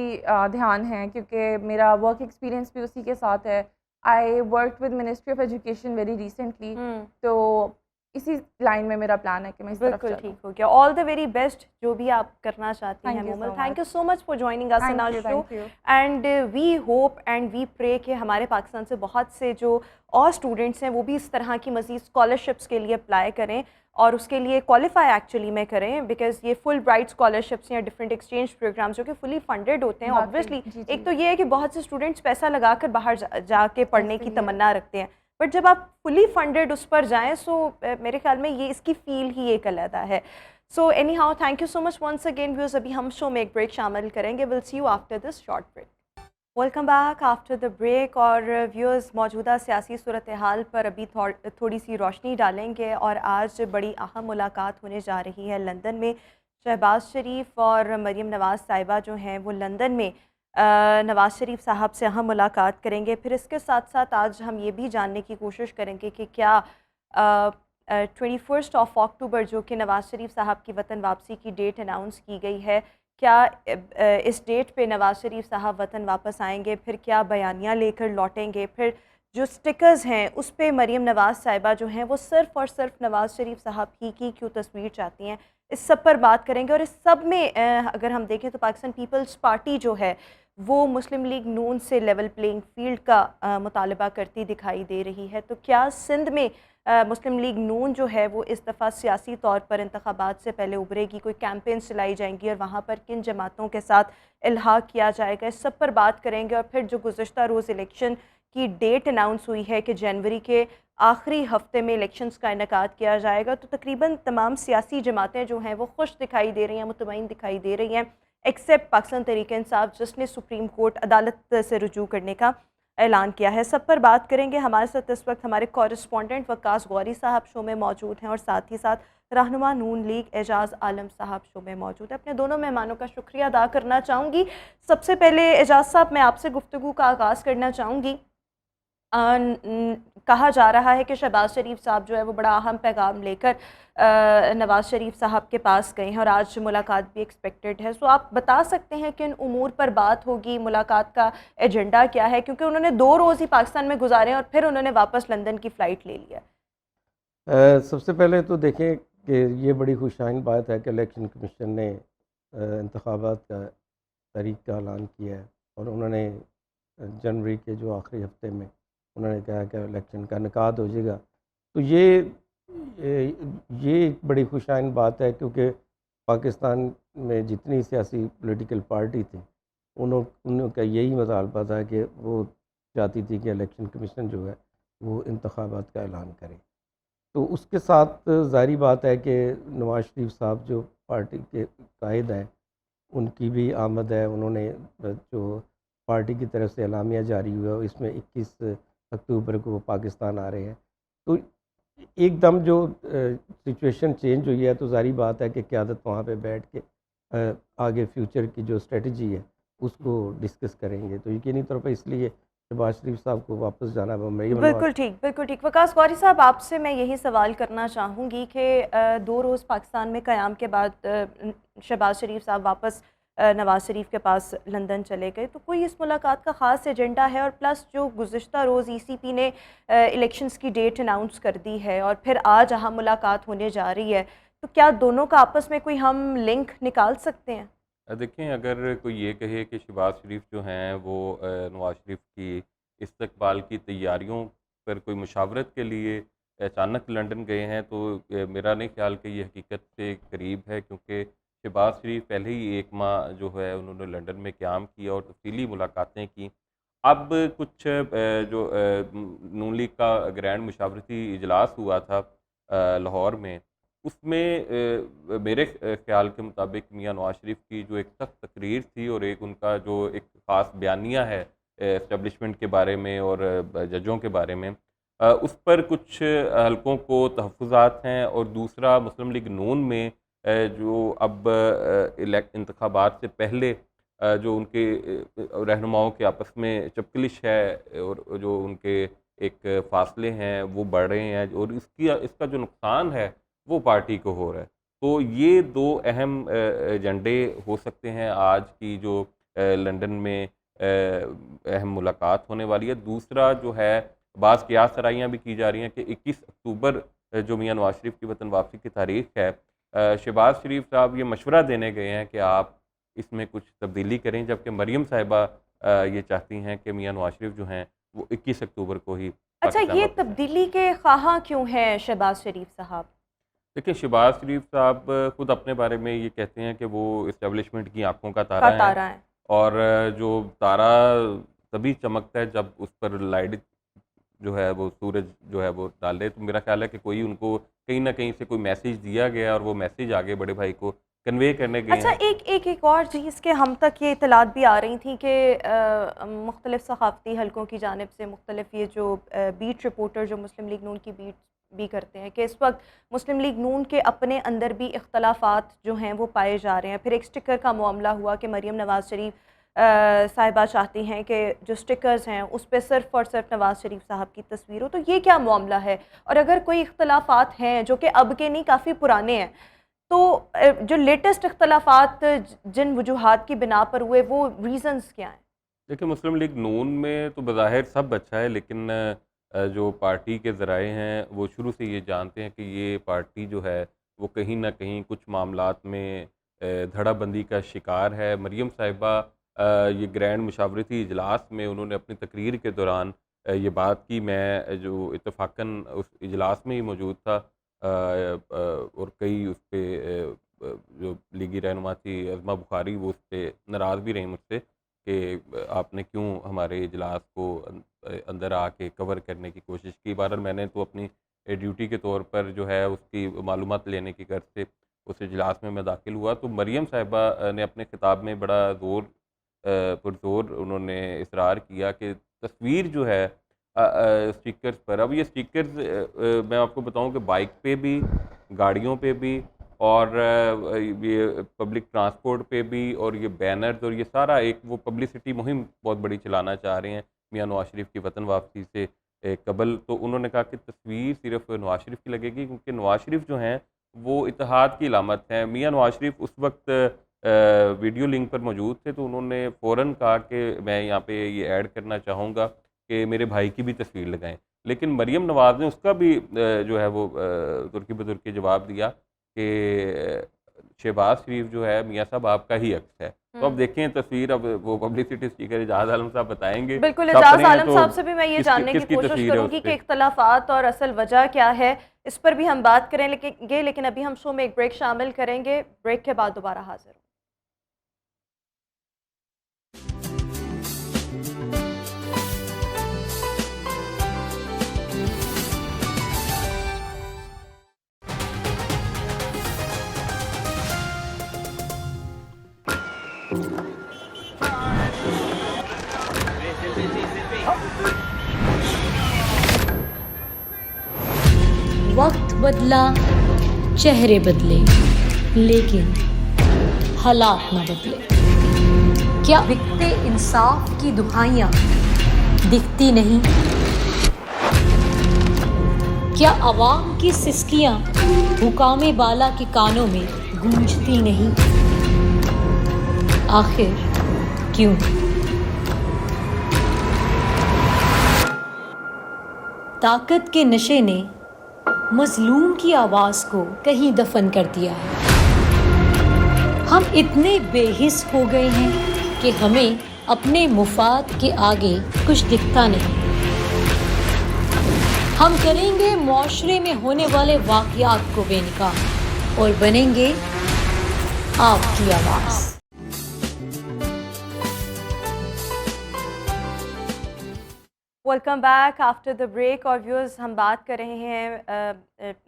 ध्यान है क्योंकि मेरा work experience भी उसी के साथ है. I work with ministry of education very recently. Hmm, तो इसी लाइन में मेरा प्लान है कि मैं इस तरफ बिल्कुल चलूं. ठीक हो गया. ऑल द वेरी बेस्ट जो भी आप करना चाहती हैं Thank you Momal. so thank much. You so much for joining us in our show. Thank you. And we hope and we pray कि हमारे पाकिस्तान से बहुत से जो और स्टूडेंट्स हैं वो भी इस तरह की मज़ीद स्कॉलरशिप्स के लिए अप्लाई करें और उसके लिए क्वालिफाई एक्चुअली में करें, बिकॉज ये फुल ब्राइट स्कॉलरशिप्स या डिफरेंट एक्सचेंज प्रोग्राम्स जो कि फुली फंडेड होते हैं. वाकई, ऑब्वियसली जी, जी. एक तो ये है कि बहुत से स्टूडेंट्स पैसा लगाकर बाहर जाके पढ़ने की ऐसे ही है. तमन्ना रखते हैं, बट जब आप फुली फंडेड उस पर जाएँ सो मेरे ख्याल में ये इसकी फील ही एक अलग है. So anyhow thank you so much once again viewers. अभी हम शो में एक ब्रेक शामिल करेंगे. Will see you after this short break. Welcome back after the break. और व्यूअर्स मौजूदा सियासी सूरत हाल पर अभी थोड़ी सी रोशनी डालेंगे और आज बड़ी अहम मुलाकात होने जा रही है लंदन में. शहबाज शरीफ और मरीम नवाज़ साहिबा जो हैं वो लंदन में नवाज़ शरीफ साहब से अहम मुलाकात करेंगे. फिर इसके साथ साथ आज हम ये भी जानने की कोशिश करेंगे कि क्या 21 अक्टूबर जो कि नवाज़ शरीफ साहब की वतन वापसी की डेट अनाउंस की गई है, क्या इस डेट पे नवाज़ शरीफ साहब वतन वापस आएंगे, फिर क्या बयानियाँ लेकर लौटेंगे, फिर जो स्टिकर्स हैं उस पे मरीम नवाज़ साहिबा जो हैं वो सिर्फ़ और सिर्फ नवाज़ शरीफ साहब ही की क्यों तस्वीर चाहती हैं, इस सब पर बात करेंगे. और इस सब में अगर हम देखें तो पाकिस्तान पीपल्स पार्टी जो है वो मुस्लिम लीग नून से लेवल प्लेइंग फील्ड का मुतालबा करती दिखाई दे रही है. तो क्या सिंध में मुस्लिम लीग नून जो है वो इस दफ़ा सियासी तौर पर इंतखाबात से पहले उभरेगी, कोई कैंपेन चलाई जाएंगी और वहाँ पर किन जमातों के साथ इल्हाक किया जाएगा, इस सब पर बात करेंगे. और फिर जो गुज़श्ता रोज़ इलेक्शन की डेट अनाउंस हुई है कि जनवरी के आखिरी हफ्ते में इलेक्शंस का इनेकाद किया जाएगा, तो तकरीबन तमाम सियासी जमातें जो हैं वो खुश दिखाई दे रही हैं, मुतमईन दिखाई दे रही हैं, एक्सेप्ट पाकिस्तान तहरीक इंसाफ जिसने सुप्रीम कोर्ट अदालत से रुजू करने का ऐलान किया है. सब पर बात करेंगे. हमारे साथ इस वक्त हमारे कॉरेस्पॉन्डेंट वक्कास गौरी साहब शो में मौजूद हैं और साथ ही साथ रहनुमा नून लीग एजाज़ आलम साहब शो में मौजूद है. अपने दोनों मेहमानों का शुक्रिया अदा करना चाहूँगी. सबसे पहले एजाज़ साहब मैं आपसे गुफ्तगू का आगाज़ करना चाहूँगी. कहा जा रहा है कि शहबाज शरीफ साहब जो है वो बड़ा अहम पैगाम लेकर नवाज़ शरीफ साहब के पास गए हैं और आज मुलाकात भी एक्सपेक्टेड है. सो आप बता सकते हैं कि इन उमूर पर बात होगी, मुलाकात का एजेंडा क्या है, क्योंकि उन्होंने 2 रोज़ ही पाकिस्तान में गुजारे हैं और फिर उन्होंने वापस लंदन की फ़्लाइट ले लिया. सबसे पहले तो देखें कि ये बड़ी खुशाइन बात है कि इलेक्शन कमीशन ने इंतखाबात का तारीख का ऐलान किया है और उन्होंने जनवरी के जो आखिरी हफ्ते में उन्होंने कहा कि इलेक्शन का इनेकाद हो जाएगा. तो ये एक बड़ी खुशाइन बात है क्योंकि पाकिस्तान में जितनी सियासी पॉलिटिकल पार्टी थी उनका यही मुतालबा था कि वो चाहती थी कि इलेक्शन कमीशन जो है वो इंतखाबात का ऐलान करे. तो उसके साथ ज़ाहिर बात है कि नवाज़ शरीफ साहब जो पार्टी के कायद हैं उनकी भी आमद है. उन्होंने जो पार्टी की तरफ से एलामिया जारी हुआ इसमें 21 अक्टूबर को वो पाकिस्तान आ रहे हैं. तो एकदम जो सिचुएशन चेंज हुई है तो ज़ाहिर बात है कि क़यादत वहाँ पे बैठ के आगे फ्यूचर की जो स्ट्रेटजी है उसको डिस्कस करेंगे. तो यकीनी तौर पर इसलिए शहबाज शरीफ साहब को वापस जाना बिल्कुल ठीक, बिल्कुल ठीक. वकास गौरी साहब आपसे मैं यही सवाल करना चाहूँगी कि 2 रोज़ पाकिस्तान में क़याम के बाद शहबाज शरीफ साहब वापस नवाज़ शरीफ के पास लंदन चले गए, तो कोई इस मुलाकात का ख़ास एजेंडा है? और प्लस जो गुज़श्ता रोज़ ECP ने इलेक्शंस की डेट अनाउंस कर दी है और फिर आज अहम मुलाकात होने जा रही है, तो क्या दोनों का आपस में कोई हम लिंक निकाल सकते हैं? देखें, अगर कोई ये कहे कि शहबाज शरीफ जो हैं वो नवाज़ शरीफ की इस्तकबाल की तैयारियों पर कोई मुशावरत के लिए अचानक लंदन गए हैं, तो मेरा नहीं ख्याल कि ये हकीकत से करीब है, क्योंकि शहबाज शरीफ पहले ही 1 माह जो है उन्होंने लंदन में क़याम किया और तफसीली मुलाकातें की. अब कुछ जो नून लीग का ग्रैंड मुशावरती इजलास हुआ था लाहौर में, उसमें मेरे ख़्याल के मुताबिक मियाँ नवाज़ शरीफ की जो एक सख्त तकरीर थी और एक उनका जो एक ख़ास बयानिया है इस्टेब्लिशमेंट के बारे में और जजों के बारे में, उस पर कुछ हलकों को तहफ़्फ़ुज़ात हैं. और दूसरा मुस्लिम लीग नून में जो अब इंतखाबात से पहले जो उनके रहनुमाओं के आपस में चपकलिश है और जो उनके एक फासले हैं वो बढ़ रहे हैं और इसका जो नुकसान है वो पार्टी को हो रहा है। तो ये दो अहम एजेंडे हो सकते हैं आज की जो लंदन में अहम मुलाकात होने वाली है। दूसरा जो है, बाज़ क़ियास आराइयाँ भी की जा रही हैं कि 21 अक्टूबर जो मियां नवाज़ शरीफ की वतन वापसी की तारीख़ है, शहबाज शरीफ साहब ये मशवरा देने गए हैं कि आप इसमें कुछ तब्दीली करें, जबकि मरियम साहिबा ये चाहती हैं कि मियां नवाज़ शरीफ जो हैं वो 21 अक्टूबर को ही अच्छा, पाकिस्तान ये वापस जाएं। तब्दीली के ख़्वाहां क्यों हैं शहबाज शरीफ साहब? देखिए, शहबाज शरीफ साहब खुद अपने बारे में ये कहते हैं कि वो इस्टेब्लिशमेंट की आंखों का तारा हैं तारा है। और जो तारा तभी चमकता है जब उस पर लाइट जो है वो सूरज जो है वो डाले। तो मेरा ख्याल है कि कोई उनको कहीं न कहीं से कोई मैसेज दिया गया और वो मैसेज आगे बड़े भाई को कन्वे करने गए अच्छा, हैं। एक और चीज़ के हम तक ये इतलात भी आ रही थी कि मुख्तलिफ़ सहाफ़ती हलकों की जानिब से मुख्तलिफ़ ये जो बीट रिपोर्टर जो मुस्लिम लीग नून की बीट भी करते हैं कि इस वक्त मुस्लिम लीग नून के अपने अंदर भी इख्तलाफात जो हैं वो पाए जा रहे हैं। फिर एक स्टिकर का मामला हुआ कि मरियम नवाज़ शरीफ साहिबा चाहती हैं कि जो स्टिकर्स हैं उस पे सिर्फ़ और सिर्फ नवाज़ शरीफ साहब की तस्वीर हो। तो ये क्या मामला है? और अगर कोई इख्तलाफात हैं जो कि अब के नहीं, काफ़ी पुराने हैं, तो जो लेटेस्ट इख्तलाफात जिन वजूहात की बिना पर हुए, वो रीज़न्स क्या हैं? देखिए, मुस्लिम लीग नून में तो बज़ाहिर सब अच्छा है, लेकिन जो पार्टी के ज़राए हैं वो शुरू से ये जानते हैं कि ये पार्टी जो है वो कहीं न कहीं कुछ मामलात में धड़ाबंदी का शिकार है। मरियम साहिबा ये ग्रैंड मुशावरती इजलास में उन्होंने अपनी तकरीर के दौरान ये बात की। मैं जो इत्तफ़ाक़न उस इजलास में ही मौजूद था और कई उस पे जो लीगी रहनुमा थी अज़मा बुखारी, वो उस पे नाराज़ भी रहीं मुझसे कि आपने क्यों हमारे इजलास को अंदर आके कवर करने की कोशिश की। बहरहाल मैंने तो अपनी ड्यूटी के तौर पर जो है उसकी मालूमात लेने की गर्ज से उस इजलास में मैं दाखिल हुआ। तो मरियम साहिबा ने अपने खिताब में बड़ा पुरज़ोर उन्होंने इसरार किया कि तस्वीर जो है स्टिकर्स पर, अब ये स्टिकर्स मैं आपको बताऊं कि बाइक पे भी, गाड़ियों पे भी और ये पब्लिक ट्रांसपोर्ट पे भी, और ये बैनर्स और ये सारा एक वो पब्लिसिटी मुहिम बहुत बड़ी चलाना चाह रहे हैं मियां नवाज़ शरीफ की वतन वापसी से कबल। तो उन्होंने कहा कि तस्वीर सिर्फ नवाज़ शरीफ की लगेगी, क्योंकि नवाज़ शरीफ जो हैं वो इत्तेहाद की अलामत हैं। मियां नवाज़ शरीफ उस वक्त वीडियो लिंक पर मौजूद थे, तो उन्होंने फ़ौरन कहा कि मैं यहाँ पे ये ऐड करना चाहूँगा कि मेरे भाई की भी तस्वीर लगाएं। लेकिन मरियम नवाज़ ने उसका भी जो है वो तुर्की बतुर्की जवाब दिया कि शहबाज शरीफ जो है मियाँ साहब आपका ही अक्स है। तो अब देखें तस्वीर, अब वो पब्लिसिटी स्पीकर एजाज आलम साहब बताएंगे। बिल्कुल, छाप एजाज रहे हैं आलम तो साहब से भी मैं ये जानने की किसकी कोशिश तस्वीर है उस करूंगी कि पे। इख्तलाफात और असल वजह क्या है, इस पर भी हम बात करेंगे। लेकिन अभी हम शो में एक ब्रेक शामिल करेंगे। ब्रेक के बाद दोबारा हाजिर हों। वक्त बदला, चेहरे बदले, लेकिन हालात न बदले। क्या बिकते इंसाफ की दुहाइयाँ दिखती नहीं? क्या अवाम की सिसकियाँ हुकामे बाला के कानों में गूंजती नहीं? आखिर क्यों? ताकत के नशे ने मजलूम की आवाज़ को कहीं दफन कर दिया है। हम इतने बेहिस हो गए हैं कि हमें अपने मुफाद के आगे कुछ दिखता नहीं। हम करेंगे मुआशरे में होने वाले वाक़यात को बेनकाब और बनेंगे आपकी आवाज़। Welcome back after the break. और व्यूअर्स, हम बात कर रहे हैं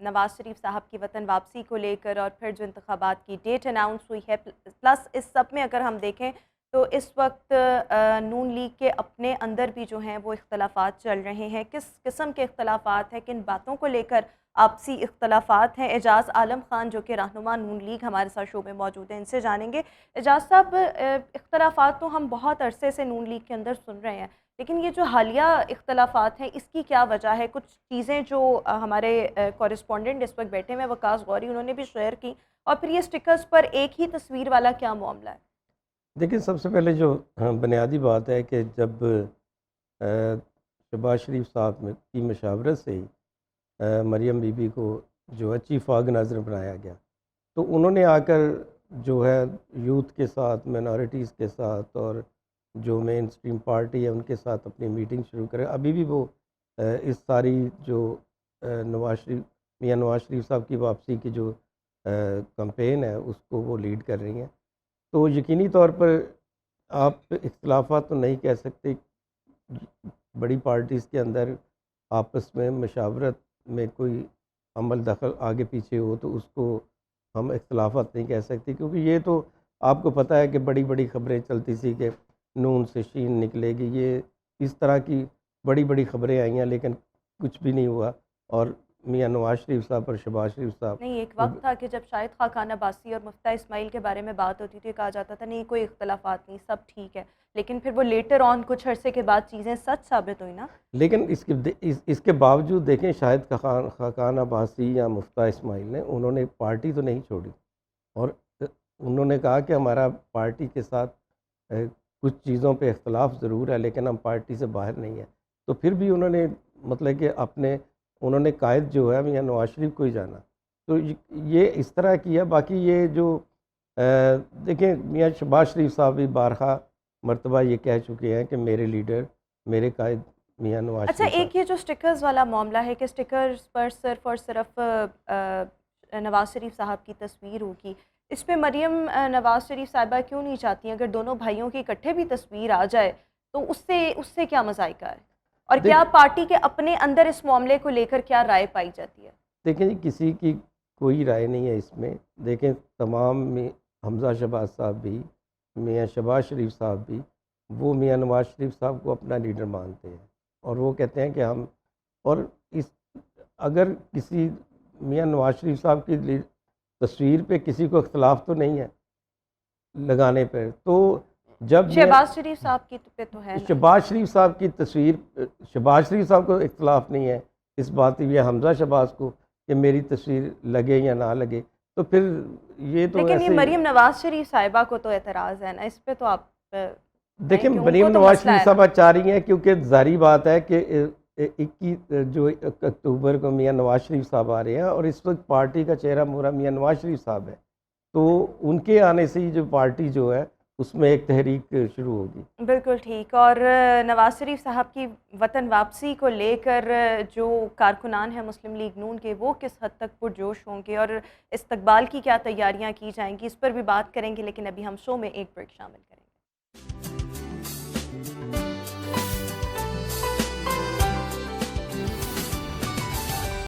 नवाज़ शरीफ साहब की वतन वापसी को लेकर और फिर जो इंतखाबात की डेट अनाउंस हुई है, प्लस इस सब में अगर हम देखें तो इस वक्त नून लीग के अपने अंदर भी जो हैं वो इख्तलाफात चल रहे हैं। किस किस्म के इख्तलाफात हैं, किन बातों को लेकर आपसी इख्तलाफात हैं? एजाज़ आलम ख़ान जो कि रहनुमा नून लीग हमारे साथ शो में मौजूद हैं, इनसे जानेंगे। एजाज़ साहब, इख्तलाफात तो हम बहुत अरसे से नून लीग के अंदर सुन रहे हैं, लेकिन ये जो हालिया इख्तलाफात हैं इसकी क्या वजह है? कुछ चीज़ें जो हमारे कॉरेस्पॉन्डेंट इस वक्त बैठे हुए हैं वकास गौरी, उन्होंने भी शेयर की, और फिर ये स्टिकर्स पर एक ही तस्वीर वाला क्या मामला है? देखिए, सबसे पहले जो बुनियादी बात है कि जब शहबाज शरीफ साहब की मशावरत से ही मरियम बीबी को जो है चीफ ऑर्गेनाइज़र बनाया गया, तो उन्होंने आकर जो है यूथ के साथ, मिनॉरिटीज़ के साथ और जो मेन स्ट्रीम पार्टी है उनके साथ अपनी मीटिंग शुरू करें। अभी भी वो इस सारी जो मियाँ नवाज शरीफ साहब की वापसी की जो कैंपेन है उसको वो लीड कर रही हैं। तो यकीनी तौर पर आप इख्तलाफात तो नहीं कह सकते, बड़ी पार्टीज़ के अंदर आपस में मशावरत में कोई अमल दखल आगे पीछे हो तो उसको हम इख्तलाफात नहीं कह सकते, क्योंकि ये तो आपको पता है कि बड़ी बड़ी ख़बरें चलती थी कि नून से शीन निकलेगी, ये इस तरह की बड़ी बड़ी ख़बरें आई हैं, लेकिन कुछ भी नहीं हुआ। और मियाँ नवाज शरीफ साहब और शहबाज शरीफ साहब, नहीं, एक वक्त था कि जब शाहिद खान अब्बासी और मुफ्ता इस्माइल के बारे में बात होती थी, कहा जाता था नहीं कोई इख्तलाफात नहीं, सब ठीक है, लेकिन फिर वो लेटर ऑन कुछ अरसे के बाद चीज़ें सच साबित हुई ना। लेकिन इसके बावजूद देखें, शाहिद खान अब्बासी या मुफ्ता इस्माइल ने उन्होंने पार्टी तो नहीं छोड़ी, और उन्होंने कहा कि हमारा पार्टी के साथ कुछ चीज़ों पे इख्तलाफ ज़रूर है, लेकिन हम पार्टी से बाहर नहीं है। तो फिर भी उन्होंने मतलब कि उन्होंने कायद जो है मियाँ नवाज शरीफ को ही जाना। तो ये इस तरह की है। बाकी ये जो देखें, मियाँ शहबाज शरीफ साहब भी बारहा मरतबा ये कह चुके हैं कि मेरे लीडर, मेरे कायद मियाँ नवाज अच्छा, शरीफ साहब। एक ये जो स्टिकर्स वाला मामला है कि स्टिकर्स पर सिर्फ और सिर्फ नवाज शरीफ साहब की तस्वीर होगी, इस पे मरियम नवाज शरीफ साहिबा क्यों नहीं चाहती? अगर दोनों भाइयों की इकट्ठे भी तस्वीर आ जाए तो उससे क्या मज़ाइका है? और क्या पार्टी के अपने अंदर इस मामले को लेकर क्या राय पाई जाती है? देखें जी, किसी की कोई राय नहीं है इसमें। देखें, तमाम में हमज़ा शहबाज साहब भी, मियाँ शहबाज शरीफ साहब भी, वो मियाँ नवाज शरीफ साहब को अपना लीडर मानते हैं, और वो कहते हैं कि हम, और इस अगर किसी मियाँ नवाज शरीफ साहब की तस्वीर पे किसी को इख्तलाफ तो नहीं है लगाने पर, तो जब शहबाज शरीफ साहब की पे तो है ना। शहबाज शरीफ साहब की तस्वीर, शहबाज शरीफ साहब को इख्तलाफ नहीं है इस बात या हमज़ा शहबाज को कि मेरी तस्वीर लगे या ना लगे, तो फिर ये तो लेकिन ये ऐसे मरियम नवाज शरीफ साहिबा को तो एतराज़ है ना, इस पे तो आप देखिए, कि मरियम उनको तो नवाज मसला शरीफ है साहब चाह रही हैं, क्योंकि जारी बात है कि 21 अक्टूबर को मियाँ नवाज शरीफ साहब आ रहे हैं, और इस वक्त पार्टी का चेहरा मोहरा मियाँ नवाज शरीफ साहब है, तो उनके आने से ही जो पार्टी जो है उसमें एक तहरीक शुरू होगी। बिल्कुल ठीक। और नवाज शरीफ साहब की वतन वापसी को लेकर जो कारकुनान हैं मुस्लिम लीग नून के, वो किस हद तक पुरजोश होंगे और इस्तकबाल की क्या तैयारियां की जाएंगी, इस पर भी बात करेंगे, लेकिन अभी हम शो में एक ब्रेक शामिल करेंगे।